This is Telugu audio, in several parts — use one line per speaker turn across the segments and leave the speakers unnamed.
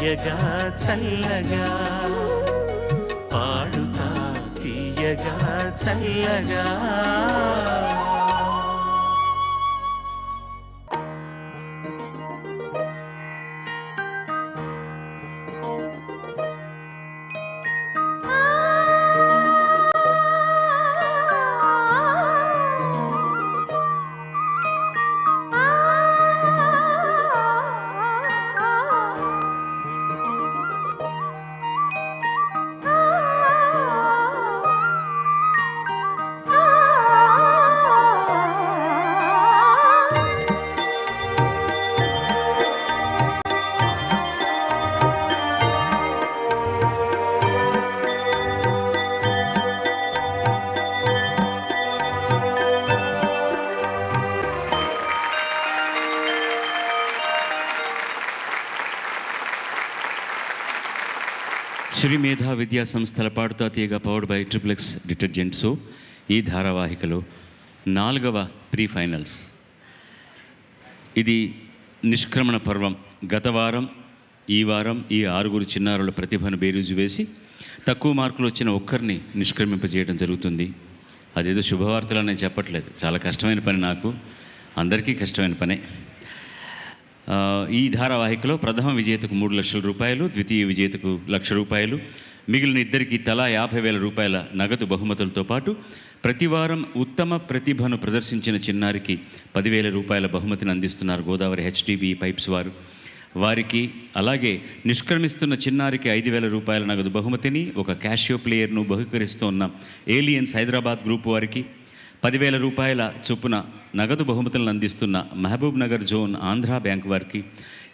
తీయగా చల్లగా పాడుతా తీయగా చల్లగా.
శ్రీ మేధా విద్యా సంస్థల పాడుతా తీయగా powered by XXX detergent soap ఈ ధారావాహికలో 4వ ప్రీ ఫైనల్స్. ఇది నిష్క్రమణ పర్వం. గత వారం ఈ వారం ఈ 6 చిన్నారుల ప్రతిభను బేరీజు వేసి తక్కువ మార్కులు వచ్చిన ఒక్కరిని నిష్క్రమింపజేయడం జరుగుతుంది. అదేదో శుభవార్తలు నేను చెప్పట్లేదు, చాలా కష్టమైన పని, నాకు అందరికీ కష్టమైన పనే. ఈ ధారావాహికలో ప్రథమ విజేతకు 3 లక్షల రూపాయలు, ద్వితీయ విజేతకు 1 లక్ష రూపాయలు, మిగిలిన ఇద్దరికి తలా 50,000 రూపాయల నగదు బహుమతులతో పాటు ప్రతి వారం ఉత్తమ ప్రతిభను ప్రదర్శించిన చిన్నారికి 10,000 రూపాయల బహుమతిని అందిస్తున్నారు గోదావరి HDB పైప్స్ వారు. వారికి అలాగే నిష్క్రమిస్తున్న చిన్నారికి 5,000 రూపాయల నగదు బహుమతిని, ఒక క్యాషియో ప్లేయర్ను బహుకరిస్తున్న ఏలియన్స్ హైదరాబాద్ గ్రూప్ వారికి 10,000 రూపాయల చొప్పున నగదు బహుమతులను అందిస్తున్న మహబూబ్ నగర్ జోన్ ఆంధ్రా బ్యాంక్ వారికి,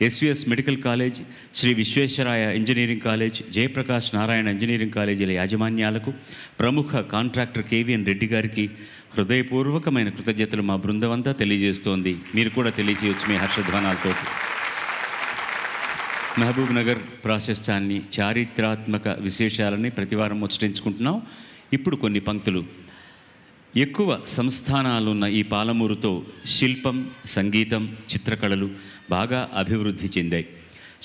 SVS medical college, Shri Visvesvaraya engineering college, Jayaprakash Narayan engineering కాలేజీల యాజమాన్యాలకు, ప్రముఖ కాంట్రాక్టర్ KVN రెడ్డి గారికి హృదయపూర్వకమైన కృతజ్ఞతలు మా బృందమంతా తెలియజేస్తోంది. మీరు కూడా తెలియజేయవచ్చు మీ హర్షధ్వానాలతో. మహబూబ్ నగర్ ప్రాశస్త్యాన్ని, చారిత్రాత్మక విశేషాలని ప్రతివారం ముచ్చటించుకుంటున్నాం. ఇప్పుడు కొన్ని పంక్తులు. ఎక్కువ సంస్థానాలున్న ఈ పాలమూరుతో శిల్పం, సంగీతం, చిత్రకళలు బాగా అభివృద్ధి చెందాయి.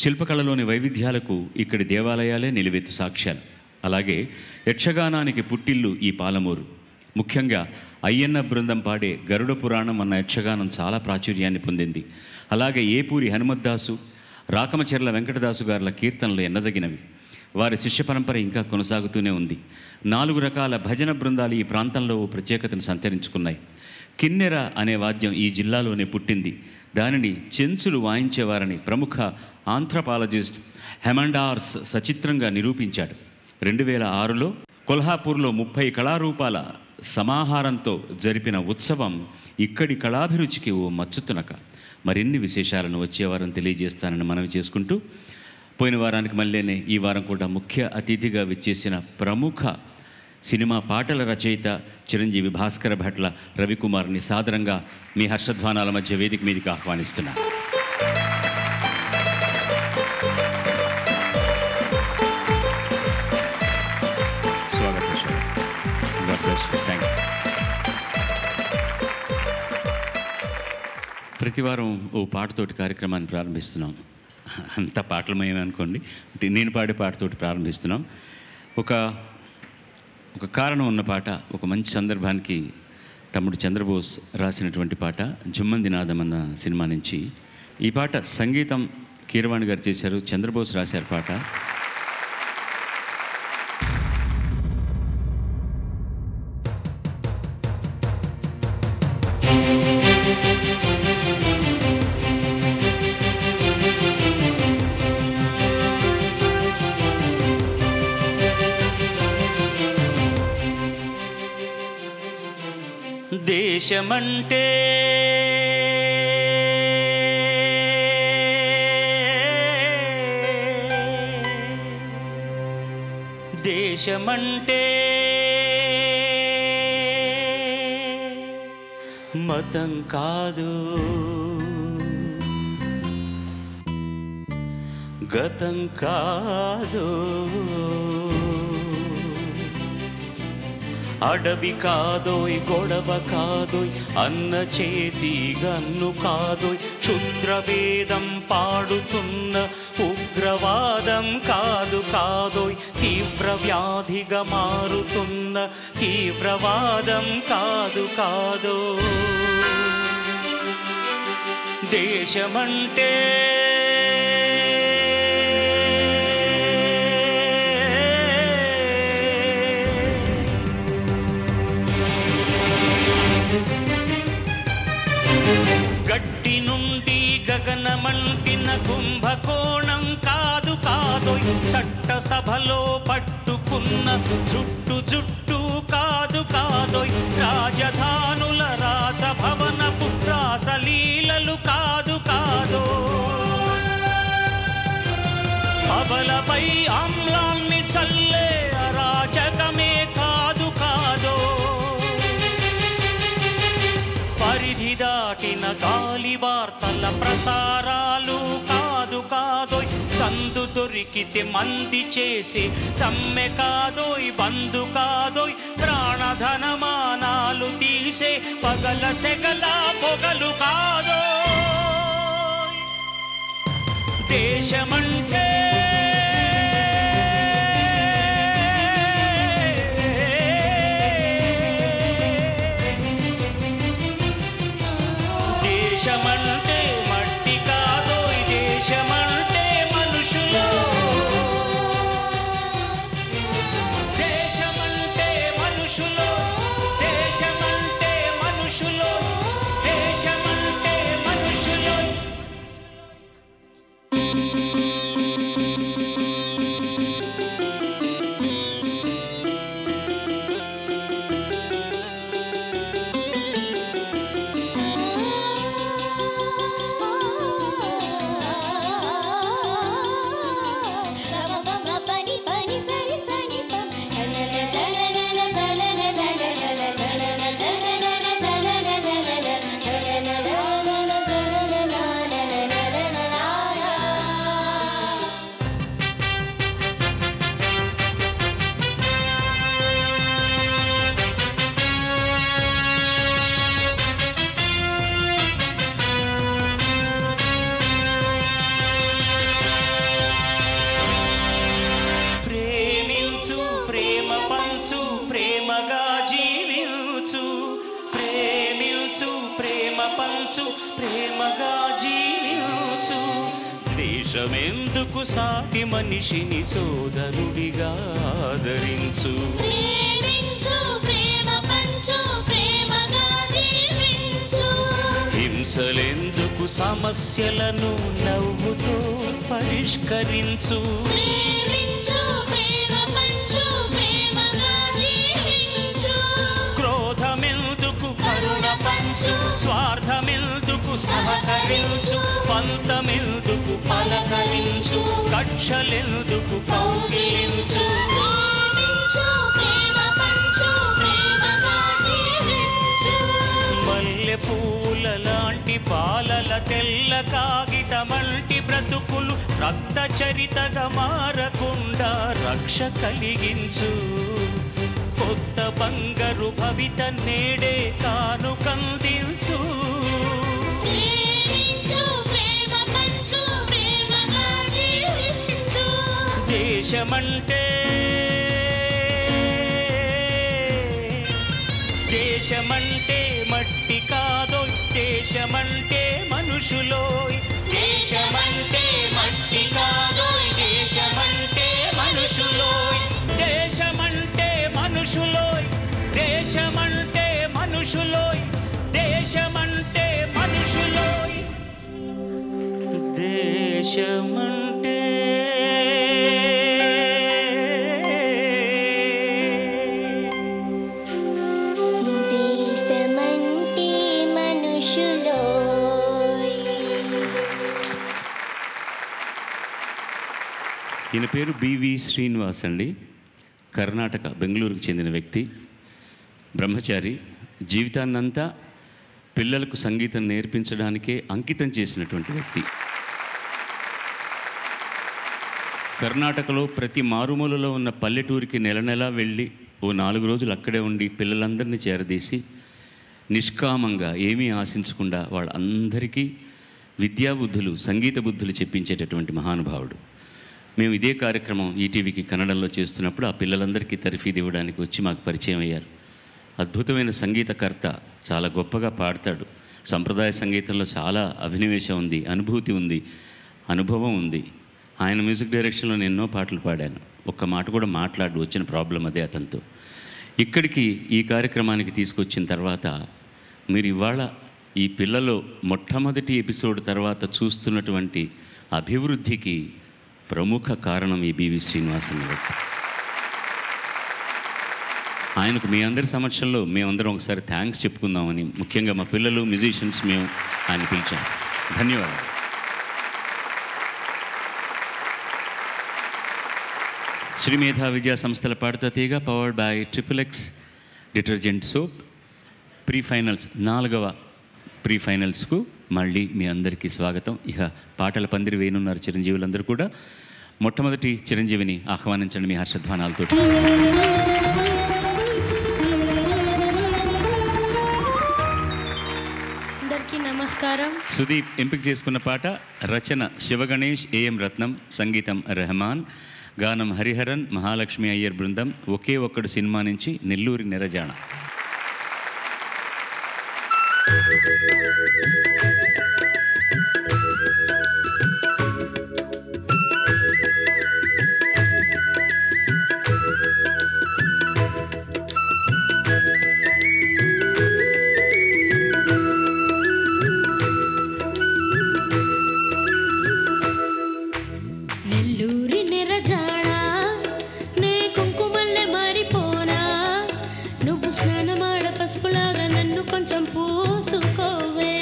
శిల్పకళలోని వైవిధ్యాలకు ఇక్కడి దేవాలయాలే నిలువెత్తు సాక్ష్యాలు. అలాగే యక్షగానానికి పుట్టిల్లు ఈ పాలమూరు. ముఖ్యంగా అయ్యన్న బృందం పాడే గరుడ పురాణం అన్న యక్షగానం చాలా ప్రాచుర్యాన్ని పొందింది. అలాగే ఏపూరి హనుమద్దాసు, రాకమచెర్ల వెంకటదాసు గారుల కీర్తనలు ఎన్నదగినవి. వారి శిష్య పరంపర ఇంకా కొనసాగుతూనే ఉంది. 4 రకాల భజన బృందాలు ఈ ప్రాంతంలో ప్రత్యేకతను సంతరించుకున్నాయి. కిన్నెర అనే వాద్యం ఈ జిల్లాలోనే పుట్టింది. దానిని చెంచులు వాయించేవారని ప్రముఖ ఆంథ్రపాలజిస్ట్ హెమండార్స్ సచిత్రంగా నిరూపించాడు. 2006లో కొల్హాపూర్లో 30 కళారూపాల సమాహారంతో జరిపిన ఉత్సవం ఇక్కడి కళాభిరుచికి ఓ మచ్చుతునక. మరిన్ని విశేషాలను వచ్చే వారం తెలియజేస్తానని మనవి చేసుకుంటూ, పోయిన వారానికి మళ్ళీనే ఈ వారం కూడా ముఖ్య అతిథిగా విచ్చేసిన ప్రముఖ సినిమా పాటల రచయిత చిరంజీవి భాస్కర భట్ల రవికుమార్ని సాదరంగా మీ హర్షధ్వానాల మధ్య వేదిక మీదకి ఆహ్వానిస్తున్నాను. స్వాగతం. Thank you. ప్రతివారం ఓ పాటతోటి కార్యక్రమాన్ని ప్రారంభిస్తున్నాం. అంత పాటలమయమే అనుకోండి. నేను పాడే పాటతోటి ప్రారంభిస్తున్నాం. ఒక కారణం ఉన్న పాట, ఒక మంచి సందర్భానికి తమ్ముడు చంద్రబోస్ రాసినటువంటి పాట, జుమ్మంది నాదం అన్న సినిమా నుంచి. ఈ పాట సంగీతం కీరవాణి గారు చేశారు, చంద్రబోస్ రాశారు పాట.
దేశమంటే దేశమంటే మతం కాదు, గతం కాదు, అడవి కాదోయ్, గొడవ కాదోయ్, అన్న చేతి గన్ను కాదోయ్, క్షుద్రవేదం పాడుతున్న ఉగ్రవాద వ్యాధిగా మారుతున్న తీవ్రవాదం కాదు కాదో దేశమంటే గట్టి నుండి గగనమంటిన కుంభకోణం కాదు కాదోయ్ చట్టసభలో పట్టుకున్న జుట్టు కాదు కాదోయ్ రాజధానుల రాజభవనపు రాసలీలలు కాదు కాదో అబలపై ఆమ్లాన్ని చల్లే అరాజకమే కాదు కాదో పరిధి దాటిన గాలి వార్తల ప్రసారాలు కాదు కాదోయ్ సందు దొరికితే మంది చేసి సమ్మె కాదోయ్ బంధు కాదోయ్ ప్రాణధనమానాలు తీసే పగల సెగల పొగలు కాదో దేశమంటే దేశమంటే మట్టి కాదోయ్ దేశమంటే మనుషులు దేశమంటే మనుషులు దేశమంటే మనుషులు దేశమంటే మనుషులు పంచు ప్రేమగా జీవించు ద్వేషమెందుకు సాటి మనిషిని సోదరుడిగా ఆదరించు హింసలెందుకు సమస్యలను నవ్వుతో పరిష్కరించు క్రోధమెందుకు కరుణ పంచు స్వార్థమెందుకు సహకరించు పంతమెందుకు పలకరించు కక్షలెందుకు కౌగిలించు మల్లె పూల లాంటి పాలల తెల్ల కాగితమంటి బ్రతుకులు రక్త చరితగా మారకుండా రక్ష కలిగించు కొత్త బంగారు భవిత నేడే కానుకందించు దేశమంటే దేశమంటే మట్టి కాదోయ్ దేశమంటే మనుషులోయ్ దేశమంటే మట్టి కాదోయ్ దేశమంటే మనుషులోయ్ దేశమంటే మనుషులోయ్ దేశమంటే మనుషులోయ్ దేశమంటే మనుషులోయ్ దేశమంటే
ఈయన పేరు బివి శ్రీనివాస్ అండి. కర్ణాటక బెంగళూరుకు చెందిన వ్యక్తి. బ్రహ్మచారి. జీవితాన్నంతా పిల్లలకు సంగీతం నేర్పించడానికే అంకితం చేసినటువంటి వ్యక్తి. కర్ణాటకలో ప్రతి మారుమూలలో ఉన్న పల్లెటూరికి నెల నెలా వెళ్ళి ఓ 4 రోజులు అక్కడే ఉండి పిల్లలందరినీ చేరదీసి నిష్కామంగా ఏమీ ఆశించకుండా వాళ్ళందరికీ విద్యాబుద్ధులు సంగీత బుద్ధులు చెప్పించేటటువంటి మహానుభావుడు. మేము ఇదే కార్యక్రమం ఈటీవీకి కన్నడంలో చేస్తున్నప్పుడు ఆ పిల్లలందరికీ తర్ఫీదు ఇవ్వడానికి వచ్చి మాకు పరిచయం అయ్యారు. అద్భుతమైన సంగీతకర్త, చాలా గొప్పగా పాడతాడు. సంప్రదాయ సంగీతంలో చాలా అభినవేశం ఉంది, అనుభూతి ఉంది, అనుభవం ఉంది. ఆయన మ్యూజిక్ డైరెక్షన్లో నేను ఎన్నో పాటలు పాడాను. ఒక్క మాట కూడా మాట్లాడు, వచ్చిన ప్రాబ్లం అదే అతనితో. ఇక్కడికి ఈ కార్యక్రమానికి తీసుకొచ్చిన తర్వాత మీరు ఇవాళ ఈ పిల్లలో మొట్టమొదటి ఎపిసోడ్ తర్వాత చూస్తున్నటువంటి అభివృద్ధికి ప్రముఖ కారణం ఈ బివి శ్రీనివాసన్ గారు. ఆయనకు మీ అందరి సమక్షంలో మేమందరం ఒకసారి థ్యాంక్స్ చెప్పుకుందామని, ముఖ్యంగా మా పిల్లలు మ్యూజిషియన్స్ మేము ఆయన పిలిచాం. ధన్యవాదాలు. శ్రీ మేధా విద్యా సంస్థల పాడుతా తీగ, powered by XXX detergent soap. Pre finals 4వ ప్రీ ఫైనల్స్కు మళ్ళీ మీ అందరికీ స్వాగతం. ఇక పాటల పందిరి వేయనున్నారు చిరంజీవులందరూ కూడా. మొట్టమొదటి చిరంజీవిని ఆహ్వానించండి మీ హర్షధ్వానాలతో.
అందరికీ నమస్కారం.
సుదీప్ ఎంపిక చేసుకున్న పాట రచన శివగణేష్, AM రత్నం, సంగీతం రెహమాన్, గానం హరిహరన్, మహాలక్ష్మి అయ్యర్ బృందం. ఒకే ఒక్కడు సినిమా నుంచి నెల్లూరి నిరజాణ.
నెల్లూరి నిరజాణ నే కుంకుమల్లె మారిపోనా, నువ్వు స్నానమాడ పసుపులాగా నన్ను కొంచెం పూసుకోవే.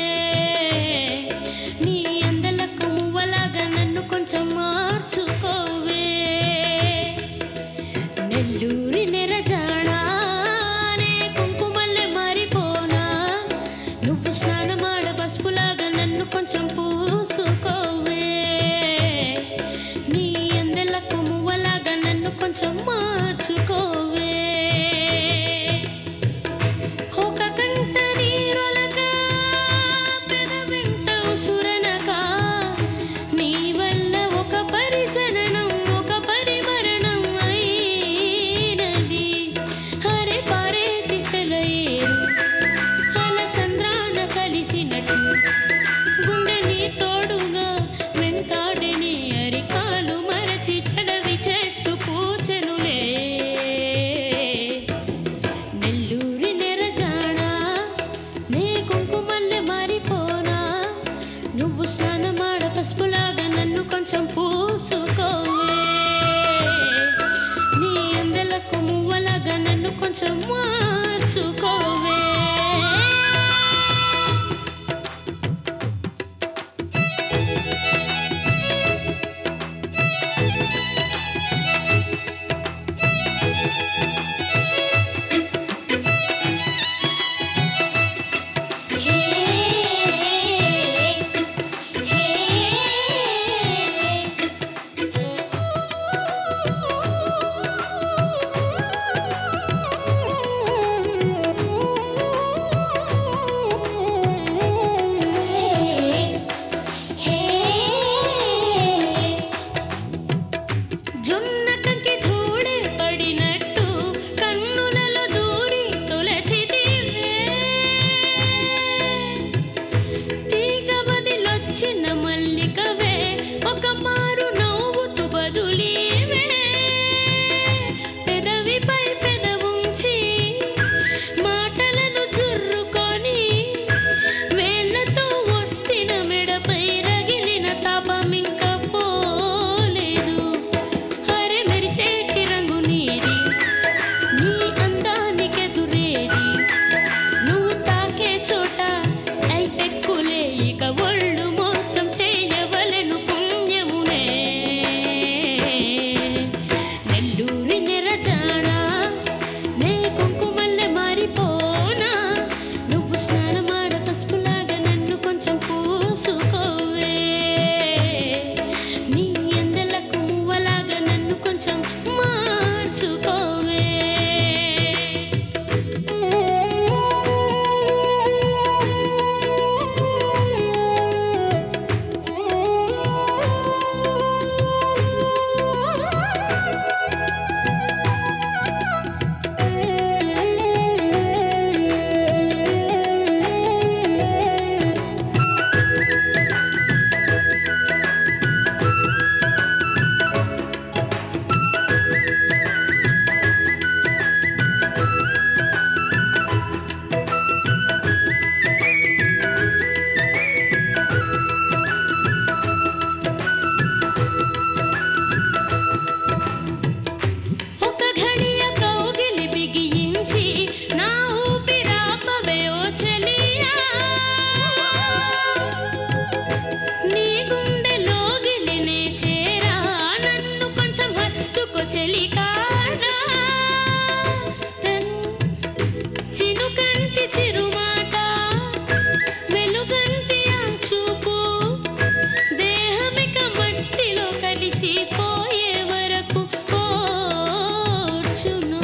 కలిసిపోయే వరకు ఓర్చును.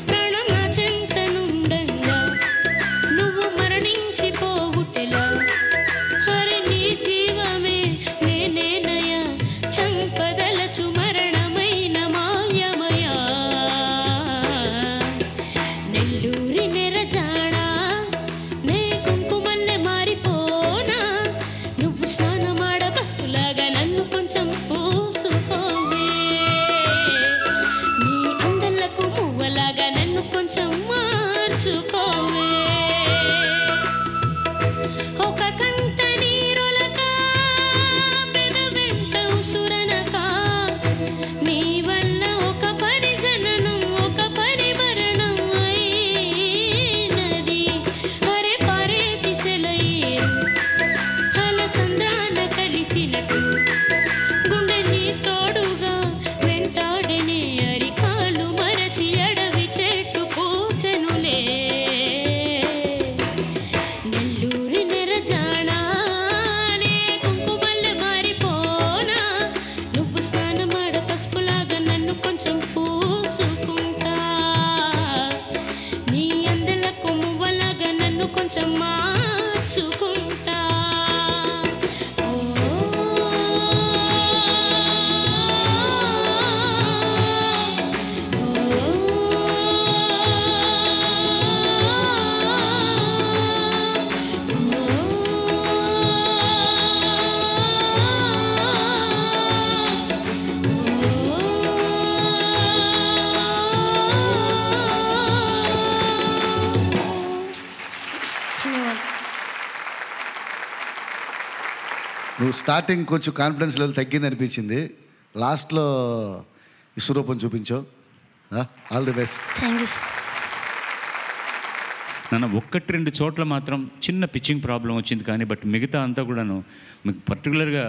ప్రాణం నా చెంతనుండంగా నువ్వు మరణించిపోవుటెలా. హరి నీ జీవమే నేనేనయా, చంపదలచు మరణమైన మాయమయా. నెల్లూరి నెరజాడా నే కుంకుమల్లె మారిపోనా, నువ్వు స్నానమాడ పసుపులాగా నన్ను కొంచెం పూసుకోవే. నీ అందలకు మువ్వలాగా నన్ను కొంచెం మార్చుకోవే. ఒక కంట నీరులక పెదవెంట ఉసురనక, నీ వల్ల ఒక పరిజననం ఒక పరిమరణం అయినది. హరే పారేటి సెలయేరు అలసంద్రాన కలిసినట్టు, గుండె నీ తోడుగా వెంటాడనే అరికాలు మరచి అడవి చెట్టు పూచెనులే. నెల్లూరి నెరజాడా నే కుంకుమల్లె మారిపోనా, నువ్వు స్నానమాడ పసుపులాగా నన్ను కొంచెం పూసుకుంటా. నీ అందలకు మువ్వలాగా నన్ను కొంచెం మార్చుకుంటా. ఓ
నువ్వు స్టార్టింగ్ కొంచెం కాన్ఫిడెన్స్ లెవెల్ తగ్గింది అనిపించింది, లాస్ట్లో విశ్వరూపం చూపించావు. All the best.
Thank you.
నన్ను ఒక్కటి రెండు చోట్ల మాత్రం చిన్న పిచ్చింగ్ ప్రాబ్లం వచ్చింది, కానీ బట్ మిగతా అంతా కూడాను మీకు పర్టికులర్గా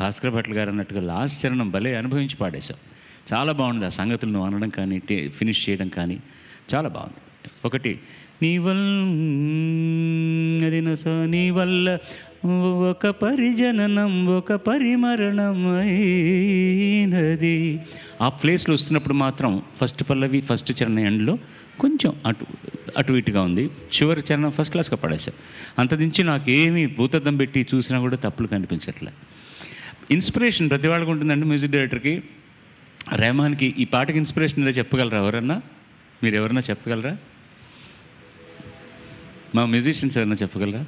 భాస్కర్ భట్ల గారు అన్నట్టుగా లాస్ట్ చరణం భలే అనుభవించి పాడేశావు. చాలా బాగుంది ఆ సంగతులు నువ్వు అనడం కానీ ఫినిష్ చేయడం కానీ చాలా బాగుంది. ఒకటి నీ వల్ల ఒక పరిజననం ఒక పరిమరణం అయినది. ఆ ప్లేస్లో వస్తున్నప్పుడు మాత్రం ఫస్ట్ పల్లవి ఫస్ట్ చరణం ఎండ్లో కొంచెం అటు ఇటుగా ఉంది, చివరి చరణం ఫస్ట్ క్లాస్గా పడేశారు. అంతదించి నాకు ఏమీ భూతద్దం పెట్టి చూసినా కూడా తప్పులు కనిపించట్లే. ఇన్స్పిరేషన్ ప్రతి వాళ్ళకు ఉంటుందండి. మ్యూజిక్ డైరెక్టర్కి రెహమాన్కి ఈ పాటకి ఇన్స్పిరేషన్ ఏదో చెప్పగలరా? ఎవరన్నా మీరు ఎవరన్నా చెప్పగలరా? మా మ్యూజిషియన్స్ ఎవరన్నా చెప్పగలరా?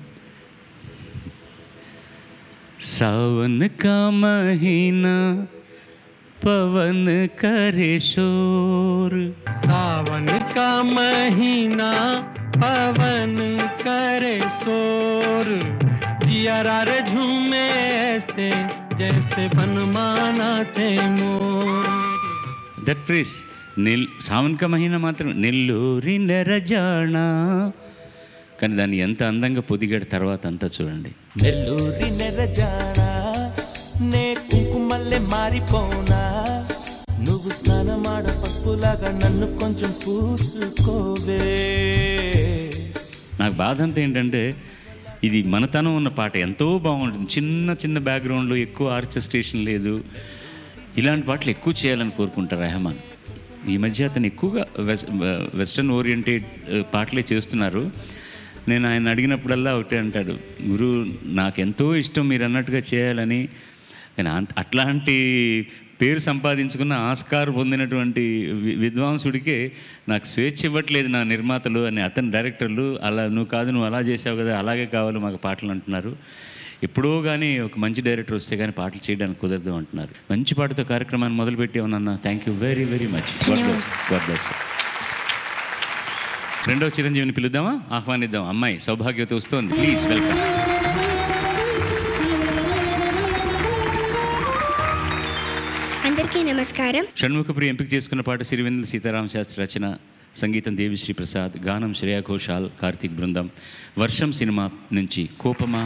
सावन का महीना पवन करे शोर,
सावन का महीना पवन करे शोर, जियारा रे झूमे ऐसे जैसे बनमाना थे मोर.
దట్ ఫ్రేజ్ సావన్ కా మహీనా మాత్రం నెల్లూరి నెరజానా, కానీ దాన్ని ఎంత అందంగా పొదిగాడు తర్వాత అంతా చూడండి.
నెల్లూరి నెరజానా నే కుంకుమల్లె మారిపోనా, నువ్వు స్నానమాడ పసుపులాగా నన్ను కొంచెం పూసుకోవే.
నాకు బాధ అంతా ఏంటంటే ఇది మనతనం ఉన్న పాట ఎంతో బాగుంటుంది. చిన్న చిన్న బ్యాక్గ్రౌండ్లో ఎక్కువ ఆర్కెస్ట్రేషన్ లేదు. ఇలాంటి పాటలు ఎక్కువ చేయాలని కోరుకుంటారు రెహమాన్. ఈ మధ్య అతను ఎక్కువగా వెస్ట్రన్ ఓరియంటెడ్ పాటలే చేస్తున్నారు. నేను ఆయన అడిగినప్పుడల్లా ఒకటే అంటాడు, గురు నాకెంతో ఇష్టం మీరు అన్నట్టుగా చేయాలని, కానీ అట్లాంటి పేరు సంపాదించుకున్న ఆస్కార్ పొందినటువంటి విద్వాంసుడికే నాకు స్వేచ్ఛ ఇవ్వట్లేదు నా నిర్మాతలు అని అతని డైరెక్టర్లు. అలా నువ్వు కాదు, నువ్వు అలా చేసావు కదా, అలాగే కావాలి మాకు పాటలు అంటున్నారు. ఎప్పుడో కానీ ఒక మంచి డైరెక్టర్ వస్తే కానీ పాటలు చేయడానికి కుదరదు అంటున్నారు. మంచి పాటతో కార్యక్రమాన్ని మొదలుపెట్టామన్నా. Thank you very very much. God bless. రెండవ చిరంజీవిని పిలుద్దామా, ఆహ్వానిద్దాం. అమ్మాయి సౌభాగ్యత వస్తుంది, ప్లీజ్ వెల్కమ్.
అందరికీ నమస్కారం.
షణ్ముఖప్రియ ఎంపిక చేసుకున్న పాట సిరివెన్నెల సీతారామ శాస్త్రి రచన, సంగీతం దేవిశ్రీ ప్రసాద్, గానం శ్రేయా ఘోషాల్, కార్తీక్ బృందం. వర్షం సినిమా నుంచి కోపమా.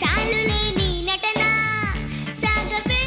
చాలులే నీ నటన సాగబే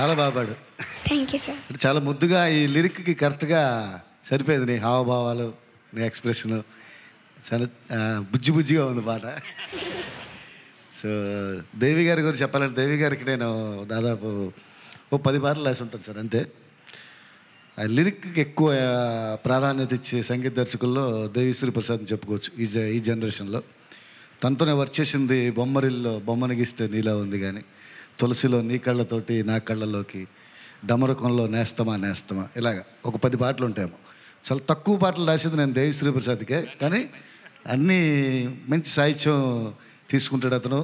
చాలా బాగా పాడు.
Thank you sir.
అంటే చాలా ముద్దుగా ఈ లిరిక్కి కరెక్ట్గా సరిపోయింది. నీ హావభావాలు, నీ ఎక్స్ప్రెషను చాలా బుజ్జిగా ఉంది పాట. సో దేవి గారి గురించి చెప్పాలంటే, దేవి గారికి నేను దాదాపు 10 పాటలు రాసి ఉంటాను సార్, అంతే. ఆ లిరిక్కి ఎక్కువ ప్రాధాన్యత ఇచ్చే సంగీత దర్శకుల్లో దేవిశ్రీ ప్రసాద్ అని చెప్పుకోవచ్చు ఈ జనరేషన్లో. తనతోనే వర్క్ చేసింది బొమ్మరిల్లో బొమ్మను గీస్తే నీలా ఉంది, కానీ తులసిలో నీ కళ్ళతోటి నా కళ్ళలోకి, డమరకంలో నేస్తమా ఇలాగ ఒక 10 పాటలు ఉంటాయేమో. చాలా తక్కువ పాటలు రాసింది నేను దేవిశ్రీ ప్రసాద్కే, కానీ అన్నీ మంచి సాహిత్యం తీసుకుంటాడు అతను.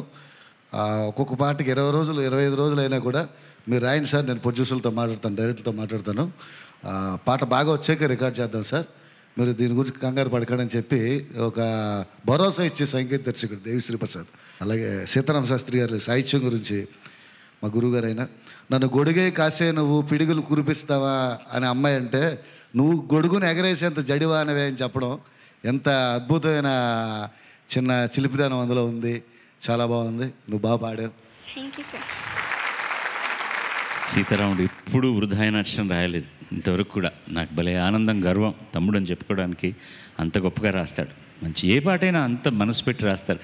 ఒక్కొక్క పాటకి 20 రోజులు 25 రోజులు అయినా కూడా మీరు రాయండి సార్, నేను ప్రొడ్యూసర్లతో మాట్లాడతాను, డైరెక్టర్తో మాట్లాడతాను, పాట బాగా వచ్చాక రికార్డ్ చేద్దాం సార్, మీరు దీని గురించి కంగారు పడకండి అని చెప్పి ఒక భరోసా ఇచ్చే సంగీత దర్శకుడు దేవిశ్రీ ప్రసాద్. అలాగే సీతారామ శాస్త్రి గారి సాహిత్యం గురించి మా గురువుగారు అయినా, నన్ను గొడుగే కాసే నువ్వు పిడుగులు కురిపిస్తావా అనే అమ్మాయి అంటే, నువ్వు గొడుగును ఎగరేసేంత జడివా అనేవే అని చెప్పడం ఎంత అద్భుతమైన చిన్న చిలిపిదానం అందులో ఉంది. చాలా బాగుంది, నువ్వు బాగా పాడావు.
Thank you sir.
సీతారాముడు ఎప్పుడూ వృధాయన అక్షరం రాయలేదు ఇంతవరకు కూడా. నాకు భలే ఆనందం, గర్వం తమ్ముడు అని చెప్పుకోవడానికి. అంత గొప్పగా రాస్తాడు. మంచి ఏ పాటైనా అంత మనసు పెట్టి రాస్తారు.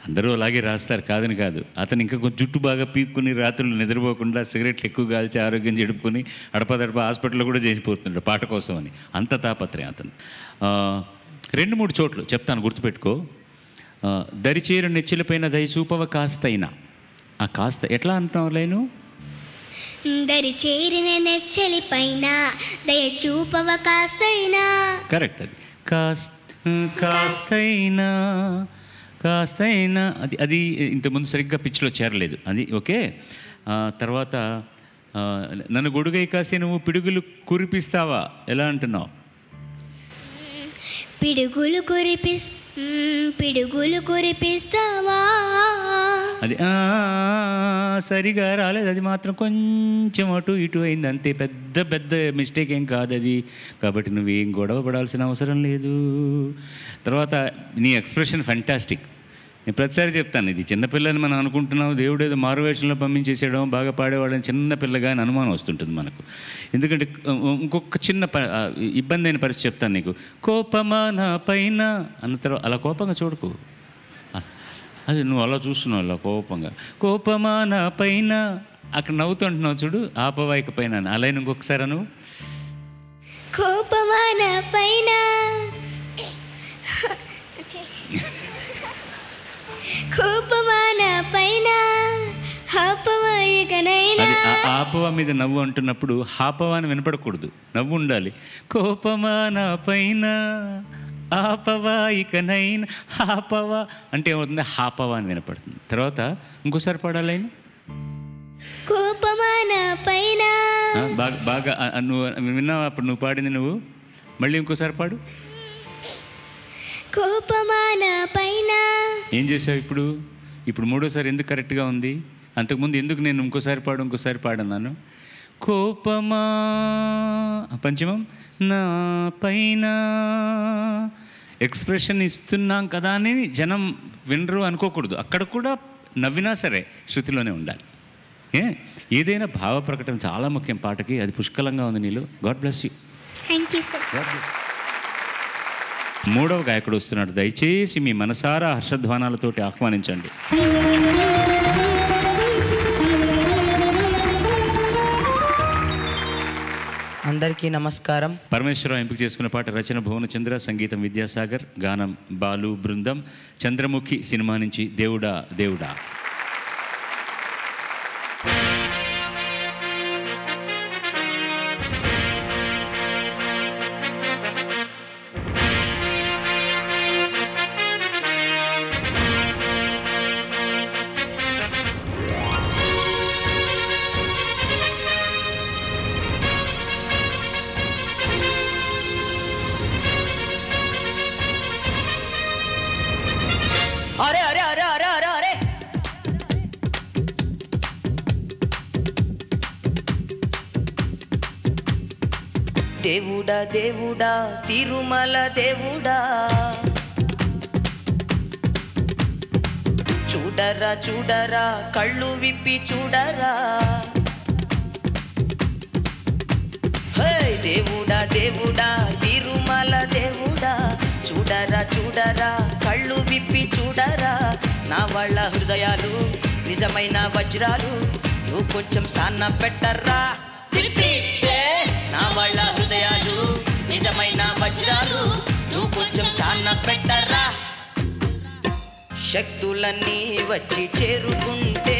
అందరూ అలాగే రాస్తారు కాదని కాదు. అతను ఇంకా కొంచెం జుట్టు బాగా పీక్కుని రాత్రులు నిద్రపోకుండా సిగరెట్లు ఎక్కువ కాల్చి ఆరోగ్యం చెడుపుకొని అడపదడప హాస్పిటల్లో కూడా చేసిపోతుంటాడు పాట కోసం అని. అంత తాపత్రయం అతను. 2-3 చోట్లు చెప్తాను, గుర్తుపెట్టుకో. దరిచేరు నెచ్చిలపైన దయచూపవ కాస్తైనా. ఆ కాస్త ఎట్లా అంటున్నావు లేను?
దరి చేరిన నెచ్చలి పైన దయ చూపవ కాస్తైనా.
కరెక్ట్. అది కాస్తైనా అది ఇంతకుముందు సరిగ్గా పిచ్లో చేరలేదు అది. ఓకే. తర్వాత నన్ను గొడుగై కాసే నువ్వు పిడుగులు కురిపిస్తావా ఎలా అంటున్నావు?
పిడుగులు కురిపిస్తావా.
అది సరిగా రాలేదు, అది మాత్రం కొంచెం అటు ఇటు అయింది అంతే. పెద్ద మిస్టేక్ ఏం కాదు అది. కాబట్టి నువ్వేం గొడవ పడాల్సిన అవసరం లేదు. తర్వాత నీ ఎక్స్ప్రెషన్ ఫ్యాంటాస్టిక్. నేను ప్రతిసారి చెప్తాను, ఇది చిన్నపిల్లని మనం అనుకుంటున్నాం, దేవుడు ఏదో మారువేషంలో పంపించేసేయడం, బాగా పాడేవాడని చిన్నపిల్లగా అని అనుమానం వస్తుంటుంది మనకు. ఎందుకంటే ఇంకొక చిన్న ఇబ్బంది అయిన పరిస్థితి చెప్తాను నీకు. కోపమా నా పైన అన్న తర్వాత అలా కోపంగా చూడకు. అది నువ్వు అలా చూస్తున్నావు అలా కోపమా నా పైన, అక్కడ నవ్వుతుంటున్నావు చూడు, ఆపవాయిక పైన అలా ఇంకొకసారి నువ్వు
కోపమా నా పైన, కోపమా నా పైన ఆపవాయికనైనా.
అది ఆపవా మీద నవ్వు అంటున్నప్పుడు హాపవా అని వినపడకూడదు, నవ్వు ఉండాలి. కోపమా నా పైన ఆపవా ఇకనైనా. హాపవా అంటే ఏమవుతుంది? హాపవా అని వినపడుతుంది. తర్వాత ఇంకోసారి పాడాలి.
కోపమా నా పైన.
బాగా నువ్వు విన్నావా అప్పుడు నువ్వు పాడింది? నువ్వు మళ్ళీ ఇంకోసారి పాడు.
కోపమా నా పైన.
ఏం చేసావు ఇప్పుడు? మూడోసారి ఎందుకు కరెక్ట్గా ఉంది? అంతకుముందు ఎందుకు నేను ఇంకోసారి పాడన్నాను? కోపమా పంచమం నా పైన. ఎక్స్ప్రెషన్ ఇస్తున్నాం కదా అని జనం వినరు అనుకోకూడదు. అక్కడ కూడా నవ్వినా సరే శృతిలోనే ఉండాలి. ఏదైనా భావ ప్రకటన చాలా ముఖ్యం పాటకి. అది పుష్కలంగా ఉంది నీలో. God bless you.
Thank you sir.
3వ గాయకుడు వస్తున్నాడు. దయచేసి మీ మనసారా హర్షధ్వానాలతోటి ఆహ్వానించండి.
అందరికీ నమస్కారం.
పరమేశ్వరరావు ఎంపిక చేసుకున్న పాట రచన భువనచంద్ర, సంగీతం విద్యాసాగర్, గానం బాలు బృందం. చంద్రముఖి సినిమా నుంచి దేవుడా దేవుడా.
అరే అరే అరే అరే అరే అరే దేవుడా దేవుడా తిరుమల దేవుడా, చూడరా చూడరా కళ్ళు విప్పి చూడరా, దేవుడా దేవుడా తిరుమల దేవుడా చూడరా చూడరా కళ్ళు విప్పి చూడరా నా వాళ్ళ హృదయాలు నిజమైన వజ్రాలు నువ్వు కొంచెం సాన్న పెట్టర్రా నా వాళ్ళ హృదయాలు నిజమైన వజ్రాలు నువ్వు కొంచెం సాన్న పెట్టర్రా శక్తులన్నీ వచ్చి చేరుకుంటే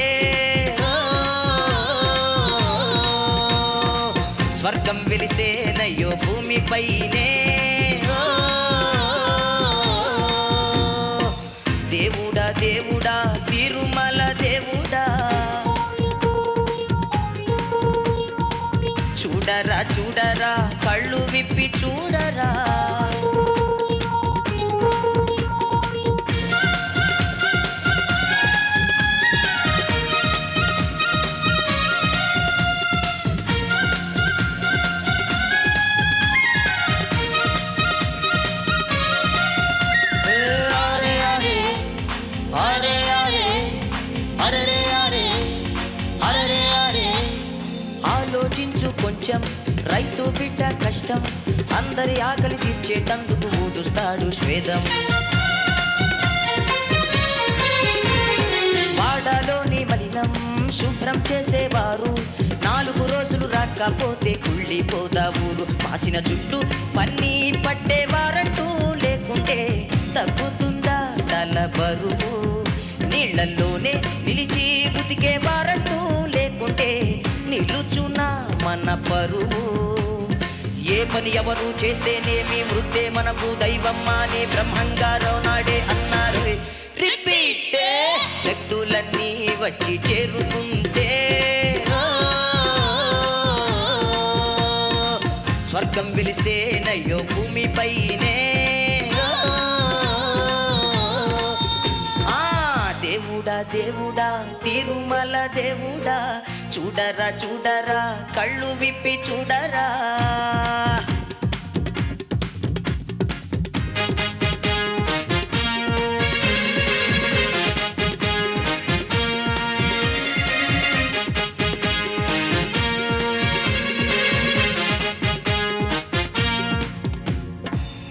స్వర్గం వెలిసేనయ్యో భూమిపైనే దేవుడా దేవుడా తిరుమల దేవుడా చూడరా చూడరా కళ్ళు విప్పి చూడరా ఆలోచించు కొంచెం రైతు బిడ్డ కష్టం అందరి ఆకలి తీర్చేటందుకు ఊదుస్తాడు శ్వేదం వాడలోని మలినం శుభ్రం చేసేవారు 4 రోజులు రాకపోతే కుళ్ళిపోదా ఊరు మాసిన చుట్టూ పన్నీ పట్టేవారంటూ లేకుంటే తగ్గుతుందా తల బరువు నీళ్లలోనే నిలిచి ఉతికేవారంటూ లేకుంటే నిలుచున్నా మన పరువు ఏ పని ఎవరు చేస్తేనేమి వృత్తే మనకు దైవం అని బ్రహ్మంగారో నాడే అన్నారు రిపీట్ శక్తులన్నీ వచ్చి చేరుకుంటే స్వర్గం వెలిసేనయ్యో భూమిపైనే దేవుడా దేవుడా తిరుమల దేవుడా చూడరా చూడరా కళ్ళు విప్పి చూడరా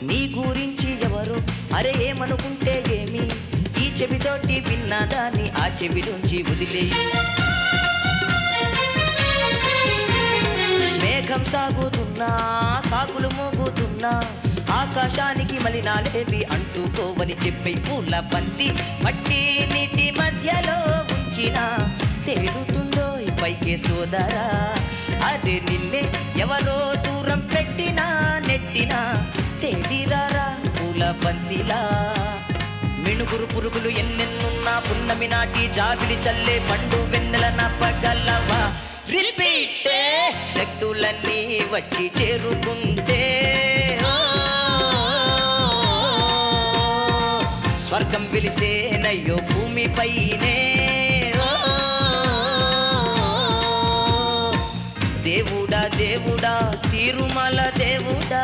నీ గురించి ఎవరు అరే ఏమనుకుంటే ఏమి ఈ చెవితోటి విన్నదాన్ని ఆ చెవిలోంచి వదిలేయి మేఘం సాగుతున్నా కాకులు మోగుతున్నా ఆకాశానికి మలినాలేవి అంటుకోవని చెప్పి పూల బంతి మట్టి నీటి మధ్యలో ఉంచిన తేలుతుందో పైకే సోదరా అదే నిన్నే ఎవరో దూరం పెట్టినా నెట్టినా తేలిరారా పూల బంతిలా మిణుగురు పురుగులు ఎన్నెన్నున్నా పున్నమి నాటి జాబిలి చల్లే పండు వెన్నెల నప్పగలవా రిపీట్ శక్తులన్నీ వచ్చి చేరుకుంటే స్వర్గం వెలిసేనయ్యో భూమిపైనే దేవుడా దేవుడా తిరుమల దేవుడా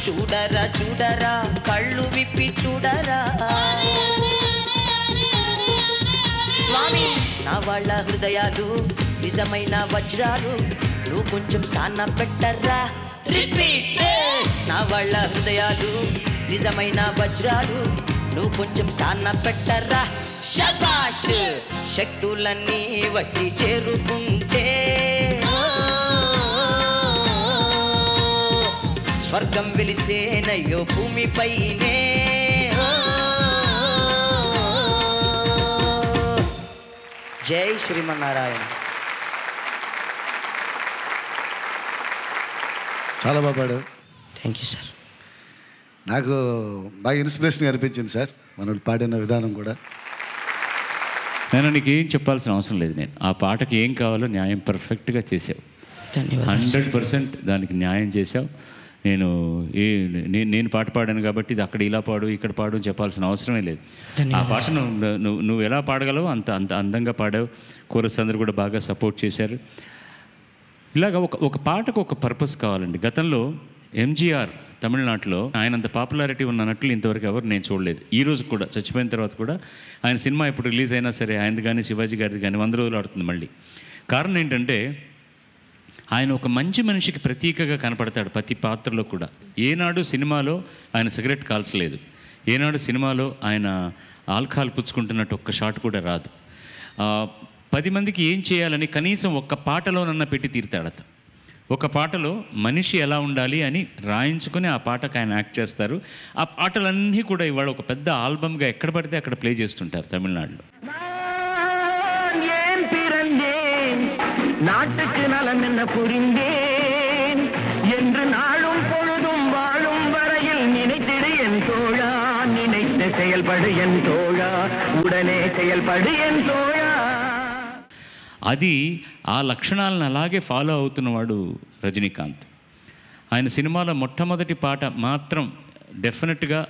చూడరా చూడరా కళ్ళు విప్పి చూడరా స్వామి నా వాళ్ళ హృదయాలు నిజమైన వజ్రాలు నువ్వు కొంచెం సాన్న పెట్టర్రా రిపీట్ నా వాళ్ళ హృదయాలు నిజమైన వజ్రాలు నువ్వు కొంచెం సాన్న పెట్టర్రా శబాష్ శక్తులన్నీ వచ్చి చేరుకుంటే స్వర్గం వెలిసేనయ్యో భూమిపైనే జై శ్రీమన్నారాయణ
చాలా బాగా పాడావు.
Thank you sir.
నాకు బాగా ఇన్స్పిరేషన్ అనిపించింది సార్ మనోడు పాడిన విధానం కూడా.
నేను నీకు ఏం చెప్పాల్సిన అవసరం లేదు. నేను ఆ పాటకి ఏం కావాలో న్యాయం పర్ఫెక్ట్గా చేసావు. 100% దానికి న్యాయం చేసావు. నేను పాట పాడాను కాబట్టి ఇది అక్కడ ఇలా పాడు ఇక్కడ పాడు అని చెప్పాల్సిన అవసరమే లేదు. ఆ పాటను నువ్వు ఎలా పాడగలవో అంత అందంగా పాడావు. కోరస్ అందరూ కూడా బాగా సపోర్ట్ చేశారు. ఇలాగ ఒక పాటకు ఒక పర్పస్ కావాలండి. గతంలో ఎంజీఆర్ తమిళనాడులో ఆయనంత పాపులారిటీ ఉన్న నటులు ఇంతవరకు ఎవరు నేను చూడలేదు. ఈ రోజు కూడా చచ్చిపోయిన తర్వాత కూడా ఆయన సినిమా ఇప్పుడు రిలీజ్ అయినా సరే ఆయనది కానీ శివాజీ గారిది కానీ 100 రోజులు ఆడుతుంది. మళ్ళీ కారణం ఏంటంటే ఆయన ఒక మంచి మనిషికి ప్రతీకగా కనపడతాడు ప్రతి పాత్రలో కూడా. ఏనాడు సినిమాలో ఆయన సిగరెట్ కాల్చలేదు, ఏనాడు సినిమాలో ఆయన ఆల్కహాల్ పుచ్చుకుంటున్నట్టు ఒక్క షాట్ కూడా రాదు. 10 మందికి ఏం చేయాలని కనీసం ఒక్క పాటలోనన్నా పెట్టి తీరుతాడత. ఒక పాటలో మనిషి ఎలా ఉండాలి అని రాయించుకొని ఆ పాటకు ఆయన యాక్ట్ చేస్తారు. ఆ పాటలన్నీ కూడా ఇవాళ ఒక పెద్ద ఆల్బమ్గా ఎక్కడ పడితే అక్కడ ప్లే చేస్తుంటారు తమిళనాడులో.
நாட்டுக்கு நலம் என்ன புரிந்தேன் என்று நாளும் பொழுதும் வாழும் வரையில் நினைத்திடு என் தோழா, நினைத்து செயல்படு என் தோழா, உடனே செயல்படு ఎన్ తోళా.
అది ఆ లక్షణాలను అలాగే ఫాలో అవుతున్నవాడు రజనీకాంత్. ఆయన సినిమాలో మొట్టమొదటి పాట మాత్రం డెఫినెట్గా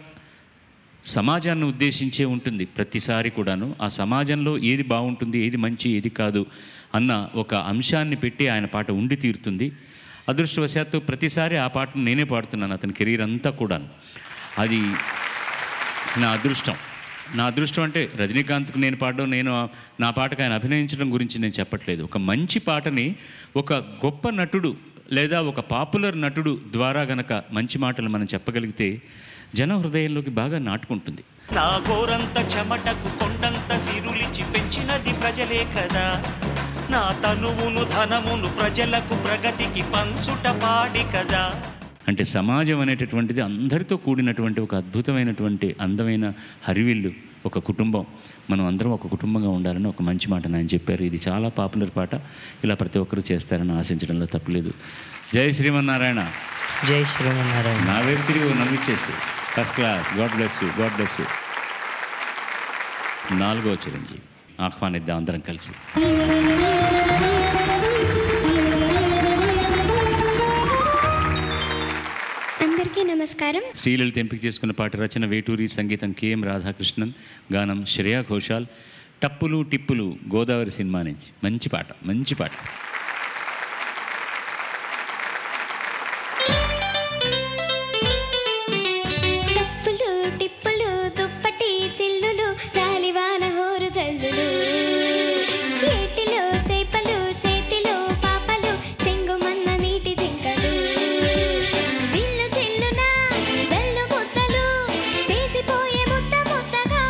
సమాజాన్ని ఉద్దేశించే ఉంటుంది ప్రతిసారి కూడాను. ఆ సమాజంలో ఏది బాగుంటుంది, ఏది మంచి, ఏది కాదు అన్న ఒక అంశాన్ని పెట్టి ఆయన పాట ఉండి తీరుతుంది. అదృష్టవశాత్తు ప్రతిసారి ఆ పాటను నేనే పాడుతున్నాను అతని కెరీర్ అంతా కూడా. అది నా అదృష్టం. నా అదృష్టం అంటే రజనీకాంత్కు నేను పాడడం, నేను నా పాటకు ఆయన అభినయించడం గురించి నేను చెప్పట్లేదు. ఒక మంచి పాటని ఒక గొప్ప నటుడు లేదా ఒక పాపులర్ నటుడు ద్వారా గనక మంచి మాటలు మనం చెప్పగలిగితే జన హృదయంలోకి బాగా నాటుకుంటుంది.
నా గోరంత చెమటకు కొండంత సిరులిచి పెంచినది ప్రజలే కదా, నా తనువును ధనమును ప్రజలకు ప్రగతికి పంచుట పాడి కదా.
అంటే సమాజం అనేటటువంటిది అందరితో కూడినటువంటి ఒక అద్భుతమైనటువంటి అందమైన హరివిల్లు, ఒక కుటుంబం. మనం అందరం ఒక కుటుంబంగా ఉండాలని ఒక మంచి మాట ఆయన చెప్పారు. ఇది చాలా పాపులర్ పాట, ఇలా ప్రతి ఒక్కరూ చేస్తారని ఆశించడంలో తప్పులేదు. జై శ్రీమన్నారాయణ.
జై శ్రీమన్నారాయణ.
నా వైపు తిరిగి నవ్విచ్చేసి first class. God bless you, god bless you. 4వ చిరంజీవి ఆహ్వానిద్దాం అందరం కలిసి.
అందరికీ నమస్కారం.
శ్రీలలిత ఎంపిక చేసుకున్న పాట రచన వేటూరి, సంగీతం కెఎం రాధాకృష్ణన్, గానం శ్రేయా ఘోషాల్. టప్పులు టిప్పులు గోదావరి సినిమా నుంచి మంచి పాట, మంచి పాట.
టప్పులు టిప్పులు దుప్పటి చిల్లులు గాలివాన హోరు జల్లులు, ఏటిలో చేపలు చేతిలో పాపలు చెంగుమన్న నీటి జింకలు, జిల్లు జిల్లున జల్లు ముద్దలు చేసిపోయే ముద్ద ముద్దగా,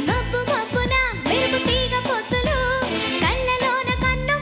మబ్బు మబ్బున మెరుపు తీగ పొత్తులు కళ్ళలోన కన్ను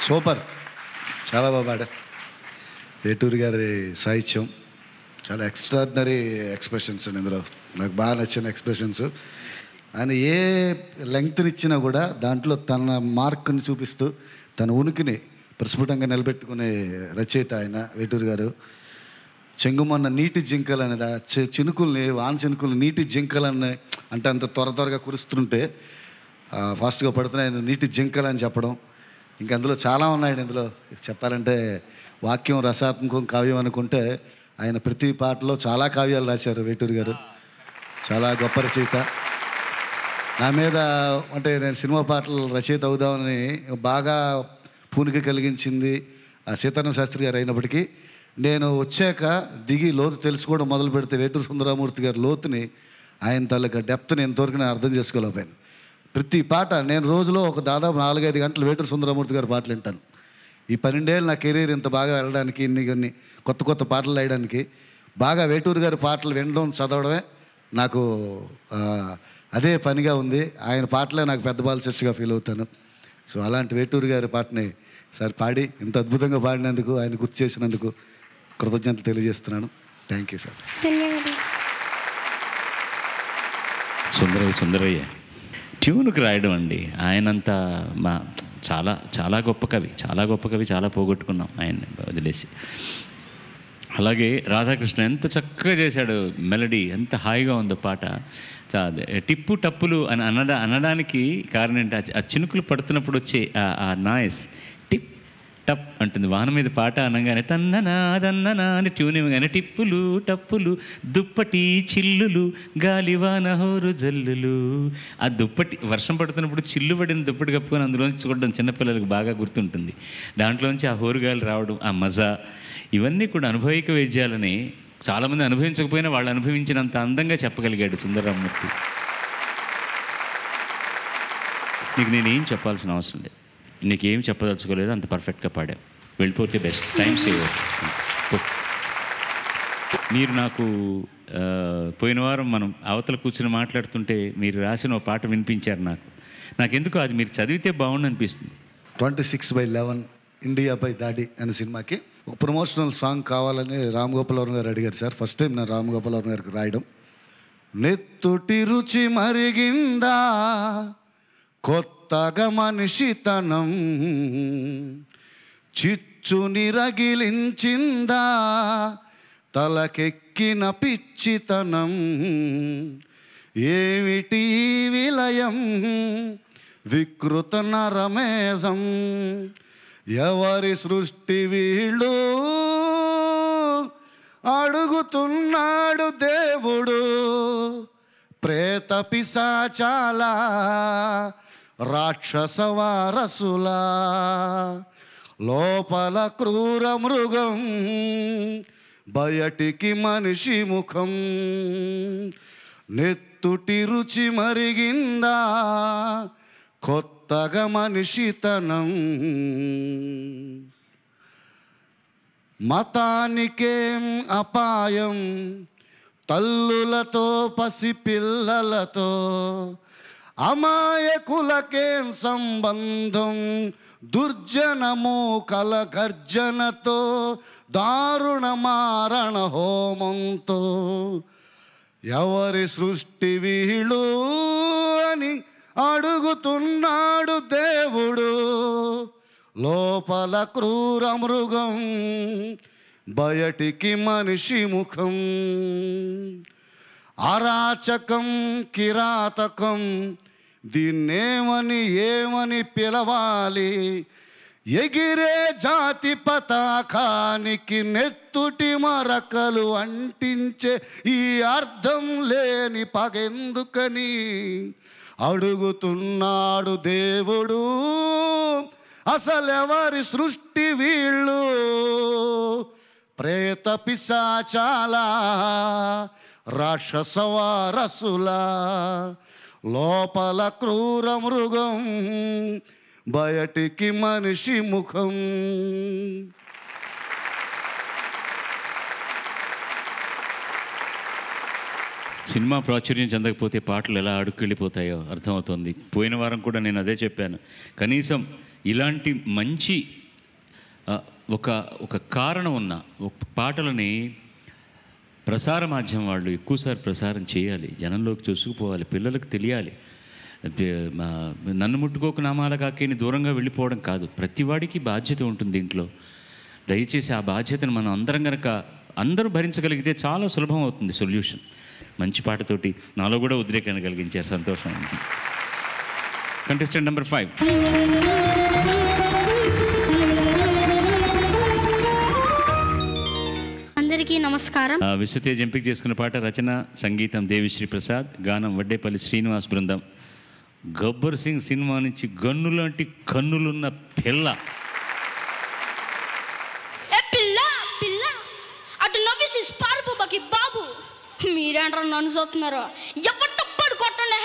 సూపర్, చాలా బాగా పాడారు. వేటూరి గారి సాహిత్యం చాలా ఎక్స్ట్రాడినరీ ఎక్స్ప్రెషన్స్ అండి ఇందులో. నాకు బాగా నచ్చిన ఎక్స్ప్రెషన్స్. ఆయన ఏ లెంగ్త్ని ఇచ్చినా కూడా దాంట్లో తన మార్క్ని చూపిస్తూ తన ఉనికిని ప్రస్ఫుటంగా నిలబెట్టుకునే రచయిత ఆయన వేటూరి గారు. చెంగుమన్న నీటి జింకలు అనేది చినుకుల్ని, వాన చినుకుల్ని నీటి జింకలని అంటే అంత త్వరగా కురుస్తుంటే ఫాస్ట్గా పడుతున్నాయి, నీటి జింకలు అని చెప్పడం. ఇంకా అందులో చాలా ఉన్నాయండి. ఇందులో చెప్పాలంటే వాక్యం రసాత్మకం కావ్యం అనుకుంటే ఆయన ప్రతి పాటలో చాలా కావ్యాలు రాశారు వేటూరి గారు. చాలా గొప్ప రచయిత. నా మీద అంటే నేను సినిమా పాటలు రచయిత అవుదామని బాగా పూనిక కలిగించింది సీతారామ శాస్త్రి గారు అయినప్పటికీ, నేను వచ్చాక దిగి లోతు తెలుసుకోవడం మొదలు పెడితే వేటూరి సుందరరామూర్తి గారి లోతుని, ఆయన తాలూకా డెప్త్ని ఎంతవరకు నేను అర్థం చేసుకోలేకపోయాను. ప్రతి పాట నేను రోజులో ఒక దాదాపు 4-5 గంటలు వేటూరి సుందరరామూర్తి గారి పాటలు వింటాను. ఈ 12 ఏళ్ళు నా కెరీర్ ఇంత బాగా వెళ్ళడానికి, ఇన్ని కొత్త పాటలు వేయడానికి బాగా వేటూరి గారి పాటలు వినడం, చదవడమే నాకు అదే పనిగా ఉంది. ఆయన పాటలే నాకు పెద్ద బాలచర్చిగా ఫీల్ అవుతాను. సో అలాంటి వేటూరి గారి పాటని సార్ పాడి ఇంత అద్భుతంగా పాడినందుకు, ఆయన గుర్తు చేసినందుకు కృతజ్ఞతలు తెలియజేస్తున్నాను. Thank you sir.
సుందరయ్య ట్యూన్కి రాయడం అండి ఆయనంతా చాలా గొప్ప కవి, చాలా పోగొట్టుకున్నాం ఆయన్ని వదిలేసి. అలాగే రాధాకృష్ణ ఎంత చక్కగా చేశాడు మెలడీ, ఎంత హాయిగా ఉందో పాట. టిప్పు టప్పులు అని అనడానికి కారణం ఏంటి, ఆ చినుకులు పడుతున్నప్పుడు వచ్చే ఆ నాయిస్ టిప్ టప్ అంటుంది. వాన మీద పాట అనగానే తన్ననా దన్ననా అని ట్యూన్ ఇవ్వగానే టిప్పులు టప్పులు దుప్పటి చిల్లులు గాలివాన హోరు జల్లులు. ఆ దుప్పటి వర్షం పడుతున్నప్పుడు చిల్లు పడిన దుప్పటి కప్పుకొని అందులోంచి చూడడం చిన్నపిల్లలకు బాగా గుర్తుంటుంది. దాంట్లోంచి ఆ హోరుగాలు రావడం, ఆ మజా, ఇవన్నీ కూడా అనుభవిక వైద్యాలని చాలామంది అనుభవించకపోయినా వాళ్ళు అనుభవించినంత అందంగా చెప్పగలిగాడు సుందరరామూర్తి. నీకు నేనేం చెప్పాల్సిన అవసరం లేదు, నీకేం చెప్పదలుచుకోలేదు, అంత పర్ఫెక్ట్గా పాడావు. వెళ్ళిపోతే బెస్ట్, టైం సేవ్ అవుతుంది. మీరు నాకు పోయిన వారం మనం అవతల కూర్చుని మాట్లాడుతుంటే మీరు రాసిన ఒక పాట వినిపించారు. నాకెందుకు అది మీరు చదివితే బాగుండు అనిపిస్తుంది.
26/11 ఇండియాపై దాడి అనే సినిమాకి ఒక ప్రమోషనల్ సాంగ్ కావాలని రామ్ గోపాల్ వర్మ గారు అడిగారు సార్. ఫస్ట్ టైం నేను రామ్ గోపాల్ వర్మ గారికి రాయడం. నెత్తుటి రుచి మరిగిందా కొత్తగా మనిషితనం, చిచ్చుని రగిలించిందా తలకెక్కిన పిచ్చితనం, ఏమిటి విలయం వికృత నరమేధం, ఎవరి సృష్టి వీళ్ళు అడుగుతున్నాడు దేవుడు, ప్రేత పిశాచాల రాక్షస వారసులా, లోపల క్రూర మృగం బయటికి మనిషి ముఖం, నెత్తుటి రుచి మరిగిందా కొత్తగా మనిషితనం, మతానికేం అపాయం తల్లులతో పసిపిల్లలతో, అమాయకులకేం సంబంధం దుర్జనము కల గర్జనతో, దారుణ మారణ హోమంతో, ఎవరి సృష్టి వీళ్ళు అని అడుగుతున్నాడు దేవుడు, లోపల క్రూర మృగం బయటికి మనిషి ముఖం, అరాచకం కిరాతకం దీన్నేమని ఏమని పిలవాలి, ఎగిరే జాతి పతాకానికి నెత్తుటి మరకలు అంటించే ఈ అర్థం లేని పగెందుకని అడుగుతున్నాడు దేవుడు, అసలెవరి సృష్టి వీళ్ళు, ప్రేత పిశాచాల రాక్షస వారసులా, లోపల క్రూర మృగం బయటికి మనిషి ముఖం.
సినిమా ప్రాచుర్యం చెందకపోతే పాటలు ఎలా అడుక్కెళ్ళిపోతాయో అర్థమవుతుంది. పోయిన వారం కూడా నేను అదే చెప్పాను. కనీసం ఇలాంటి మంచి ఒక ఒక కారణం ఉన్న ఒక పాటలని ప్రసార మాధ్యమం వాళ్ళు ఎక్కువసారి ప్రసారం చేయాలి, జనంలోకి చూసుకుపోవాలి, పిల్లలకు తెలియాలి. నన్ను ముట్టుకోకు నామాల కాకేని దూరంగా వెళ్ళిపోవడం కాదు, ప్రతివాడికి బాధ్యత ఉంటుంది దీంట్లో. దయచేసి ఆ బాధ్యతను మనం అందరం కనుక అందరూ భరించగలిగితే చాలా సులభం అవుతుంది సొల్యూషన్. మంచి పాటతోటి నాలో కూడా ఉద్రేకాన్ని కలిగించారు, సంతోషం. Contestant number 5.
అందరికీ నమస్కారం.
విశ్వతేజ్ ఎంపిక చేసుకున్న పాట రచన సంగీతం దేవిశ్రీ ప్రసాద్, గానం వడ్డేపల్లి శ్రీనివాస్ బృందం. గబ్బర్ సింగ్ సినిమా నుంచి గన్ను లాంటి కన్నులున్న పిల్ల.
అటు నవ్వేసి పారిపోబాకి బాబు, మీరేంటారు నన్ను చూస్తున్నారు? ఎప్పటికప్పుడు కొట్టండి.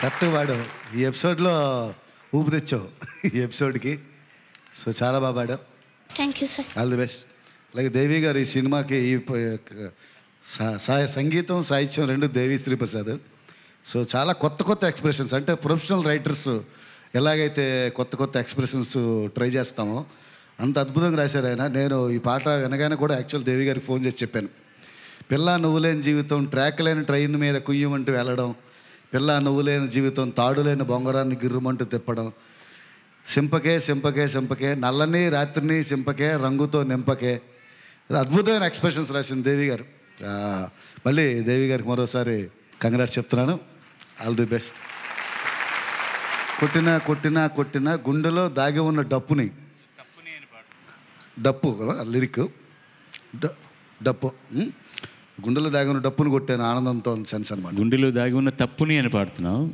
కరెక్ట్ వాడు ఈ ఎపిసోడ్లో ఊపు తెచ్చావు ఈ ఎపిసోడ్కి. సో చాలా బాగా పాడావు.
Thank you sir.
All the best. అలాగే దేవి గారు ఈ సినిమాకి ఈ సంగీతం సాహిత్యం రెండు దేవి శ్రీప్రసాద్. సో చాలా కొత్త కొత్త ఎక్స్ప్రెషన్స్, అంటే ప్రొఫెషనల్ రైటర్స్ ఎలాగైతే కొత్త కొత్త ఎక్స్ప్రెషన్స్ ట్రై చేస్తామో అంత అద్భుతంగా రాశారు ఆయన. నేను ఈ పాట వినగానే కూడా యాక్చువల్ దేవి గారికి ఫోన్ చేసి చెప్పాను, పిల్ల నువ్వులేని జీవితం ట్రాక్ లేని ట్రైన్ మీద కుయ్యమంటూ వెళ్ళడం, పిల్ల నువ్వులేని జీవితం తాడులేని బొంగరాన్ని గిర్రుమంటూ తిప్పడం, సింపకే సింపకే సింపకే నల్లని రాత్రిని సింపకే రంగుతో నింపకే. అద్భుతమైన ఎక్స్ప్రెషన్స్ రాసింది దేవి గారు. మళ్ళీ దేవి గారికి మరోసారి కంగ్రాట్స్ చెప్తున్నాను. All the best. కొట్టినా కొట్టినా కొట్టినా గుండెలో దాగి ఉన్న డప్పుని, డప్పు లిరిక్ డప్పు, గుండెలో దాగి ఉన్న డప్పుని కొట్టాను ఆనందంతో సెన్స్ అనమాట.
గుండెలో దాగి ఉన్న తప్పుని అని పాడుతున్నావు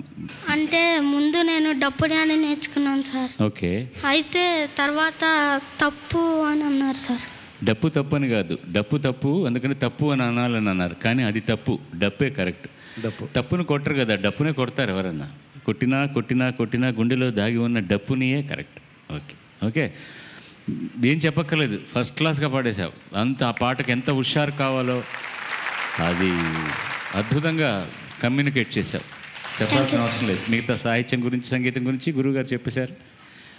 అంటే ముందు నేను డప్పుని అని నేర్చుకున్నాను సార్.
ఓకే.
అయితే తర్వాత తప్పు అని అన్నారు సార్.
డప్పు తప్పు అని కాదు, డప్పు తప్పు అందుకని తప్పు అని అనాలని అన్నారు, కానీ అది తప్పు, డప్పే కరెక్ట్.
డప్పు
తప్పుని కొట్టరు కదా, డప్పునే కొడతారు ఎవరన్నా. కొట్టినా కొట్టినా కొట్టినా గుండెలో దాగి ఉన్న డప్పునియే కరెక్ట్. ఓకే ఓకే, ఏం చెప్పక్కర్లేదు, ఫస్ట్ క్లాస్గా పాడేశావు. అంత ఆ పాటకు ఎంత హుషారు కావాలో అది అద్భుతంగా కమ్యూనికేట్ చేశావు. చెప్పాల్సిన అవసరం లేదు. మిగతా సాహిత్యం గురించి సంగీతం గురించి గురువుగారు చెప్పేశారు.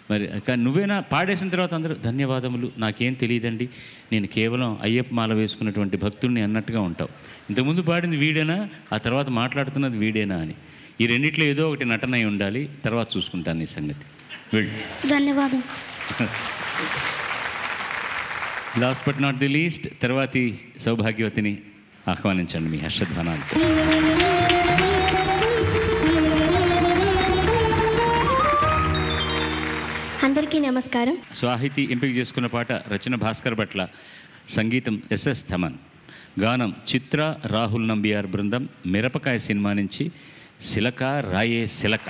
మరి కానీ నువ్వేనా పాడేసిన తర్వాత అందరూ ధన్యవాదములు, నాకేం తెలియదండి, నేను కేవలం అయ్యప్ప మాల వేసుకున్నటువంటి భక్తుడిని అన్నట్టుగా ఉంటావు. ఇంతకుముందు పాడింది వీడేనా, ఆ తర్వాత మాట్లాడుతున్నది వీడేనా అని. ఈ రెండిట్లో ఏదో ఒకటి నటన అయి ఉండాలి, తర్వాత చూసుకుంటాను ఈ సంగతి. వెళ్ళు.
ధన్యవాదం.
Last but not the least, తర్వాతి సౌభాగ్యవతిని ఆహ్వానించండి మీ హర్షధ్వానాలు.
అందరికీ నమస్కారం.
స్వాహితి ఎంపిక చేసుకున్న పాట రచన భాస్కర్ భట్ల, సంగీతం ఎస్ఎస్ థమన్, గానం చిత్ర రాహుల్ నంబియార్ బృందం, మిరపకాయ సినిమా నుంచి సిలక రాయే సిలక.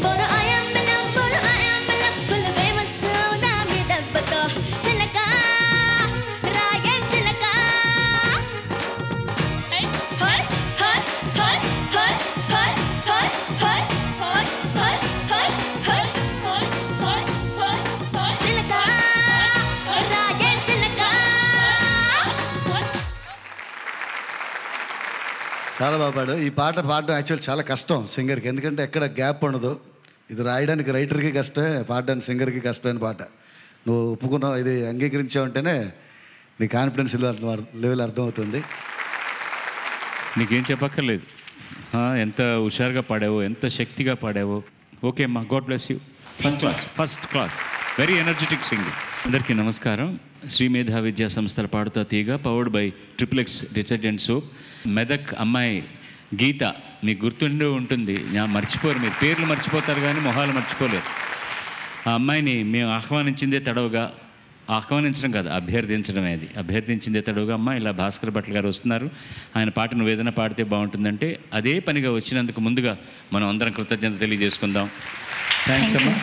బోరు ఆయమ్మల ఫుల్ ఫేమస్ అవుదా మీ దెబ్బతో చిలక రాగే చిలక high high high high high high high high high high high high high చిలక రాగే చిలక.
చాలా బాగా పాడు. ఈ పాట పాడడం యాక్చువల్ చాలా కష్టం సింగర్కి, ఎందుకంటే ఎక్కడ గ్యాప్ ఉండదు. ఇది రాయడానికి రైటర్కి కష్టమే, పాడడానికి సింగర్కి కష్టమైన పాట. నువ్వు ఒప్పుకున్నావు, ఇది అంగీకరించావంటేనే నీ కాన్ఫిడెన్స్ లెవెల్ అర్థమవుతుంది.
నీకేం చెప్పక్కర్లేదు. ఎంత హుషారుగా పాడావో, ఎంత శక్తిగా పాడావో. ఓకే అమ్మా, God bless you. First class very energetic singing. అందరికీ నమస్కారం. శ్రీ మేధా విద్యా సంస్థల పాడుతా తీగ powered by triplex detergent soap. Medak అమ్మాయి గీత, మీకు గుర్తుండే ఉంటుంది, మర్చిపోరు, మీరు పేర్లు మర్చిపోతారు కానీ మొహాలు మర్చిపోలేరు. ఆ అమ్మాయిని మేము ఆహ్వానించిందే తడవుగా, ఆహ్వానించడం కాదు అభ్యర్థించడమే, అది అభ్యర్థించిందే తడవుగా అమ్మ ఇలా భాస్కర్ భట్ల గారు వస్తున్నారు, ఆయన పాట నువ్వు ఏదైనా పాడితే బాగుంటుందంటే అదే పనిగా వచ్చినందుకు ముందుగా మనం అందరం కృతజ్ఞత తెలియజేసుకుందాం. థ్యాంక్స్ అమ్మా.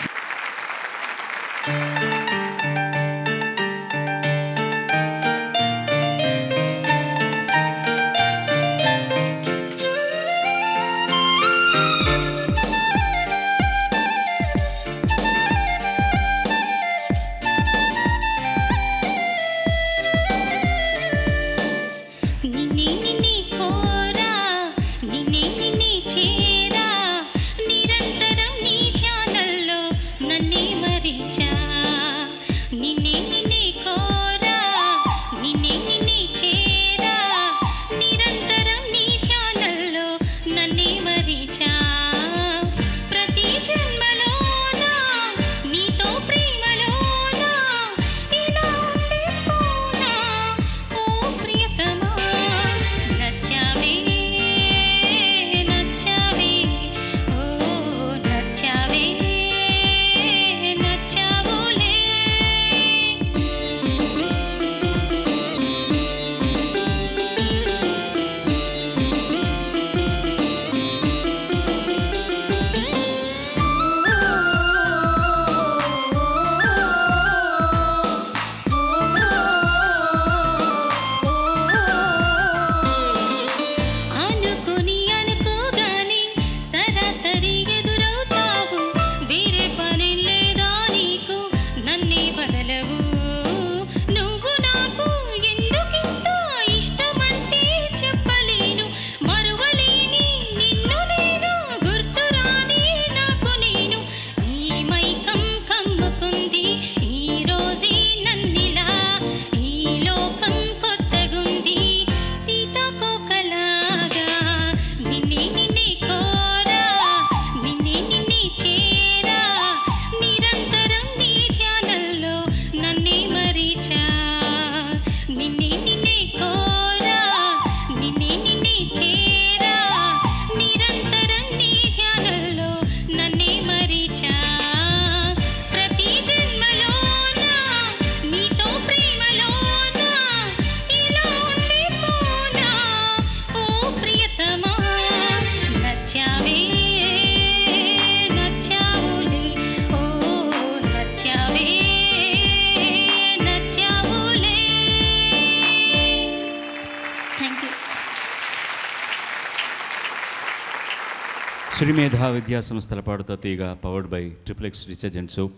శ్రీ మేధా విద్యా సంస్థల పాడుతా తీగ powered by triplex detergent soap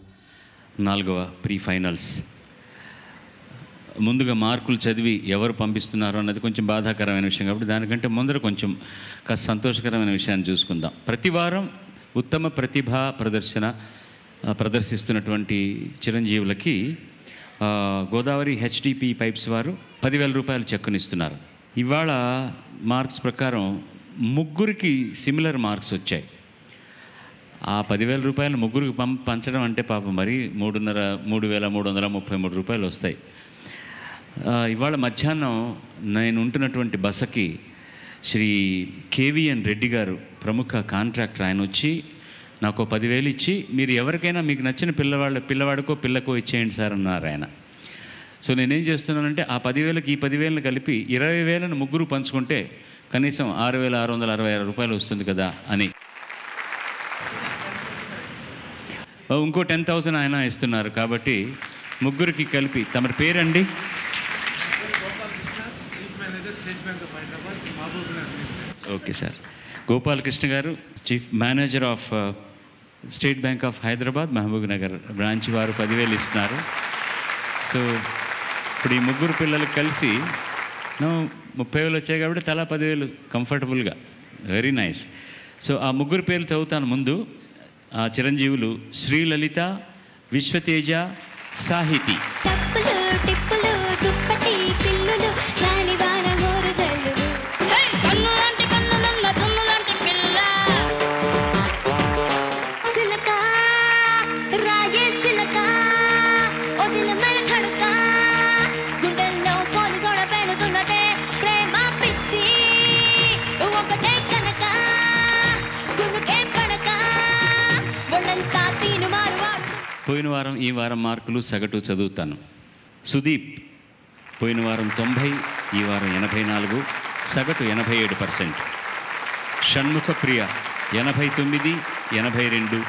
4వ ప్రీ ఫైనల్స్. ముందుగా మార్కులు చదివి ఎవరు పంపిస్తున్నారో అన్నది కొంచెం బాధాకరమైన విషయం కాబట్టి దానికంటే ముందర కొంచెం కాస్త సంతోషకరమైన విషయాన్ని చూసుకుందాం. ప్రతి వారం ఉత్తమ ప్రతిభా ప్రదర్శిస్తున్నటువంటి చిరంజీవులకి గోదావరి హెచ్డిపి పైప్స్ వారు 10,000 రూపాయలు చెక్కునిస్తున్నారు. ఇవాళ మార్క్స్ ప్రకారం ముగ్గురికి సిమిలర్ మార్క్స్ వచ్చాయి. ఆ 10,000 రూపాయలు ముగ్గురికి పంచడం అంటే పాపం మరి 3,333 రూపాయలు వస్తాయి. ఇవాళ మధ్యాహ్నం నేను ఉంటున్నటువంటి బసకి శ్రీ కేవీఎన్ రెడ్డి గారు ప్రముఖ కాంట్రాక్టర్, ఆయన వచ్చి నాకు 10,000 ఇచ్చి మీరు ఎవరికైనా మీకు నచ్చిన పిల్లవాడికో పిల్లకో ఇచ్చేయండి సార్ అన్నారు ఆయన. సో నేనేం చేస్తున్నానంటే ఆ 10,000కి ఈ 10,000 కలిపి 20,000 ముగ్గురు పంచుకుంటే కనీసం 6,666 రూపాయలు వస్తుంది కదా అని. ఇంకో 10,000 ఆయన ఇస్తున్నారు. కాబట్టి ముగ్గురికి కలిపి తమ పేరండి? Okay sir. గోపాలకృష్ణ గారు, chief manager of state bank of Hyderabad Mahabub Nagar branch వారు 10,000 ఇస్తున్నారు. సో ఇప్పుడు ఈ ముగ్గురు పిల్లలకు కలిసి 30,000 వచ్చాయి కాబట్టి తలా 10,000 కంఫర్టబుల్గా. Very nice. సో ఆ ముగ్గురు పేర్లు చదువుతాను. ముందు ఆ చిరంజీవులు శ్రీలలిత, విశ్వతేజ, సాహితి. పోయిన వారం ఈ వారం మార్కులు సగటు చదువుతాను. సుదీప్ పోయిన వారం 90, ఈ వారం 84, సగటు 87%. షణ్ముఖ ప్రియ 89, 82,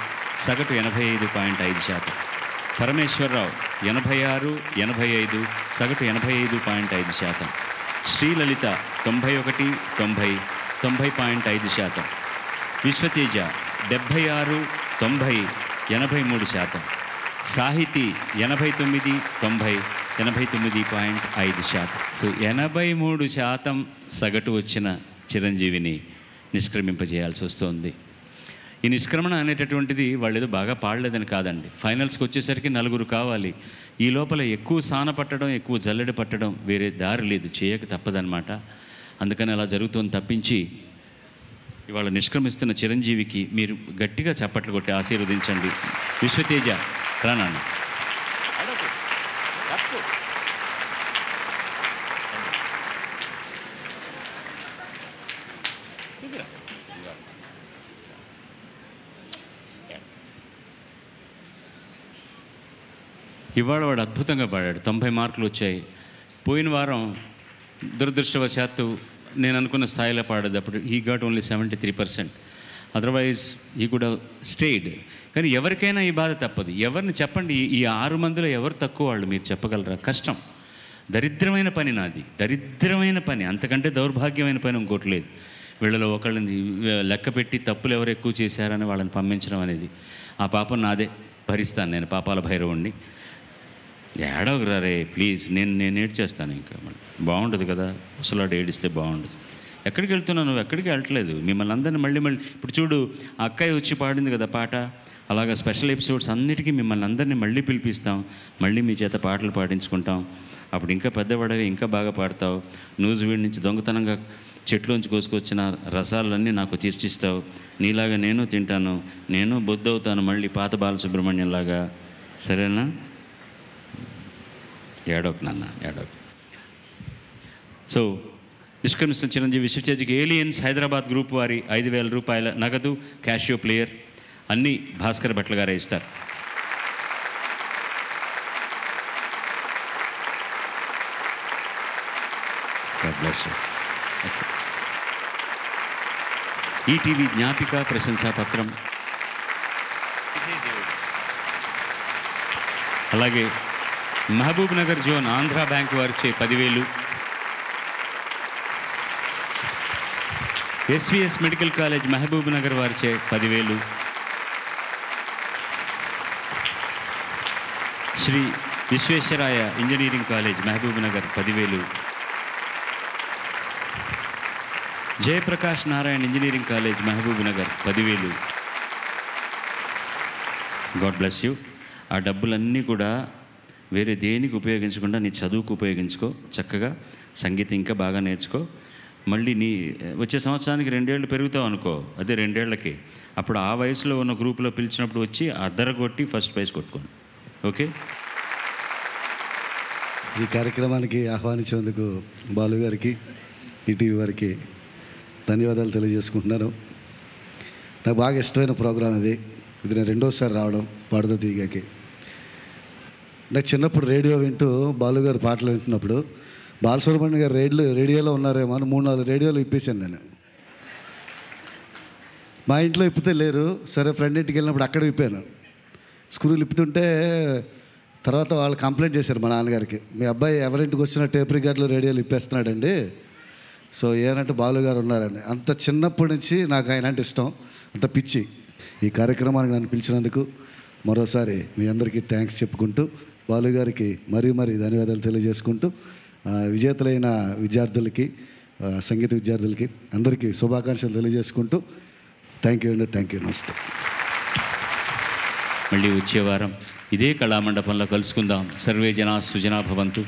సగటు 85.5%. పరమేశ్వరరావు 86, 85, సగటు 85.5%. శ్రీలలిత 91, 90, 90.5%. విశ్వతేజ 76, 90, 83%. సాహితీ 89, 90, 89.5%. సో 83% సగటు వచ్చిన చిరంజీవిని నిష్క్రమింపజేయాల్సి వస్తుంది. ఈ నిష్క్రమణ అనేటటువంటిది వాళ్ళు ఏదో బాగా పాడలేదని కాదండి. ఫైనల్స్కి వచ్చేసరికి 4 కావాలి. ఈ లోపల ఎక్కువ సాన పట్టడం, ఎక్కువ జల్లెడ పట్టడం వేరే దారి లేదు, చేయక తప్పదనమాట. అందుకని అలా జరుగుతుంది తప్పించి ఇవాళ నిష్క్రమిస్తున్న చిరంజీవికి మీరు గట్టిగా చప్పట్లు కొట్టి ఆశీర్వదించండి. విశ్వతేజ రానాన్న. ఇవాళ వాడు అద్భుతంగా పాడాడు, 90 మార్కులు వచ్చాయి. పోయిన వారం దురదృష్టవశాత్తు నేను అనుకున్న స్థాయిలో పాడేది. అప్పుడు he got only 73%. Otherwise he కూడా స్టేడ్. కానీ ఎవరికైనా ఈ బాధ తప్పదు. ఎవరిని చెప్పండి, ఈ 6 మందిలో ఎవరు తక్కువ వాళ్ళు మీరు చెప్పగలరా? కష్టం. దరిద్రమైన పని నాది, దరిద్రమైన పని, అంతకంటే దౌర్భాగ్యమైన పని ఇంకోటి లేదు. వీళ్ళలో ఒకళ్ళని లెక్క పెట్టి తప్పులు ఎవరు ఎక్కువ చేశారని వాళ్ళని పంపించడం అనేది ఆ పాపం నాదే, భరిస్తాను నేను, పాపాల భైరవుణ్ణి. ఏడవకురా రే ప్లీజ్, నేను ఏడ్చేస్తాను. ఇంకా బాగుండదు కదా, అసలు ఏడిస్తే బాగుండదు. ఎక్కడికి వెళ్తున్నావు నువ్వు? ఎక్కడికి వెళ్ళట్లేదు. మిమ్మల్ని అందరినీ మళ్ళీ ఇప్పుడు చూడు, ఆ అక్కయ్య వచ్చి పాడింది కదా పాట, అలాగా స్పెషల్ ఎపిసోడ్స్ అన్నిటికీ మిమ్మల్ని అందరినీ మళ్ళీ పిలిపిస్తాం, మళ్ళీ మీ చేత పాటలు పాడించుకుంటాం. అప్పుడు ఇంకా పెద్దవాడగా ఇంకా బాగా పాడతావు. న్యూజిలాండ్ నుంచి దొంగతనంగా చెట్లోంచి కోసుకొచ్చిన రసాలన్నీ నాకు తీర్చిస్తావు. నీలాగా నేను తింటాను, నేను బొద్దవుతాను మళ్ళీ పాత బాలసుబ్రహ్మణ్యంలాగా. సరేనా? ఏడోకు నాన్న, ఏడోకు. సో నిష్క్రమిస్తున్న చిరంజీవి విశ్వతేజకి ఏలియన్స్ హైదరాబాద్ గ్రూప్ వారి 5,000 రూపాయల నగదు, క్యాషియో ప్లేయర్ అన్నీ భాస్కర్ భట్ల గారే ఇస్తారు. ఈటీవీ జ్ఞాపిక ప్రశంసాపత్రం, అలాగే మహబూబ్ నగర్ జోన్ ఆంధ్ర బ్యాంక్ వారిచే 10,000, SVS medical college Mahabub Nagar వారిచే 10,000, Shri Visvesvaraya engineering college Mahabub Nagar 10,000, Jayaprakash Narayan engineering college Mahabub Nagar 10,000. God bless you. ఆ డబ్బులన్నీ కూడా వేరే దేనికి ఉపయోగించకుండా నీ చదువుకు ఉపయోగించుకో. చక్కగా సంగీతం ఇంకా బాగా నేర్చుకో. మళ్ళీ నీ వచ్చే సంవత్సరానికి 2 ఏళ్ళు పెరుగుతావు అనుకో, అదే 2 ఏళ్ళకి అప్పుడు ఆ వయసులో ఉన్న గ్రూపులో పిలిచినప్పుడు వచ్చి అద్దరగొట్టి ఫస్ట్ ప్రైజ్ కొట్టుకోండి. ఓకే.
ఈ కార్యక్రమానికి ఆహ్వానించినందుకు బాలు గారికి, ఈటీవీ వారికి ధన్యవాదాలు తెలియజేసుకుంటున్నాను. నాకు బాగా ఇష్టమైన ప్రోగ్రాం ఇది నేను 2వసారి రావడం పాడుతా తీగాకి. నాకు చిన్నప్పుడు రేడియో వింటూ బాలుగారు పాటలు వింటున్నప్పుడు బాలసుబ్రహ్మణ్యం గారు రేడియోలో ఉన్నారేమో అని 3-4 రేడియోలు ఇప్పేశాను నేను. మా ఇంట్లో ఇప్పితే లేరు, సరే ఫ్రెండ్ ఇంటికి వెళ్ళినప్పుడు అక్కడ విప్పాను. స్క్రూ లిప్పుతుంటే తర్వాత వాళ్ళు కంప్లైంట్ చేశారు మా నాన్నగారికి, మీ అబ్బాయి ఎవరింటికి వచ్చిన టేప్ రికార్డులు రేడియోలు ఇప్పేస్తున్నాడండి. సో ఏనంటే బాలు గారు ఉన్నారండి. అంత చిన్నప్పటి నుంచి నాకు ఆయన అంటే ఇష్టం, అంత పిచ్చి. ఈ కార్యక్రమానికి నన్ను పిలిచినందుకు మరోసారి మీ అందరికీ థ్యాంక్స్ చెప్పుకుంటూ, బాలు గారికి మరీ ధన్యవాదాలు తెలియజేసుకుంటూ, విజేతలైన విద్యార్థులకి, సంగీత విద్యార్థులకి అందరికీ శుభాకాంక్షలు తెలియజేసుకుంటూ థ్యాంక్ యూ అండి. Thank you. నమస్తే.
మళ్ళీ వచ్చే వారం ఇదే కళామండపంలో కలుసుకుందాం. సర్వే జనా సుజనా భవంతు,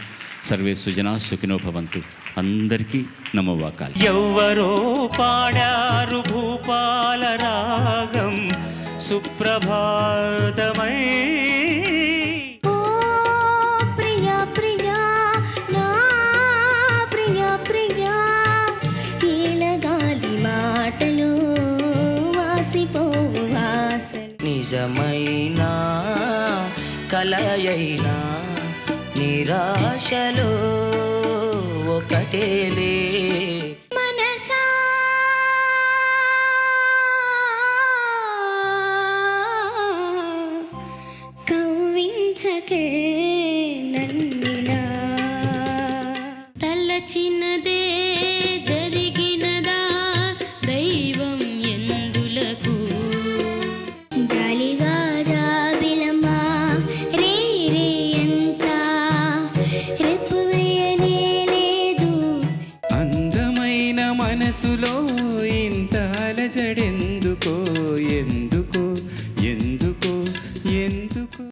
సర్వే సుజనా సుఖినో భవంతు. అందరికీ నమోవాకాలు.
ఎవ్వరో పాడారు భూపాల రాగం సుప్రభాతమై.
ఓ ప్రియా ప్రియా నా ప్రియా ప్రియా, ఏలగాలి మాటలు వాసిపోవు వాసలు.
నిజమైనా కలయైనా నిరాశలో ఒకటేలే.
మనసా కవ్వించకే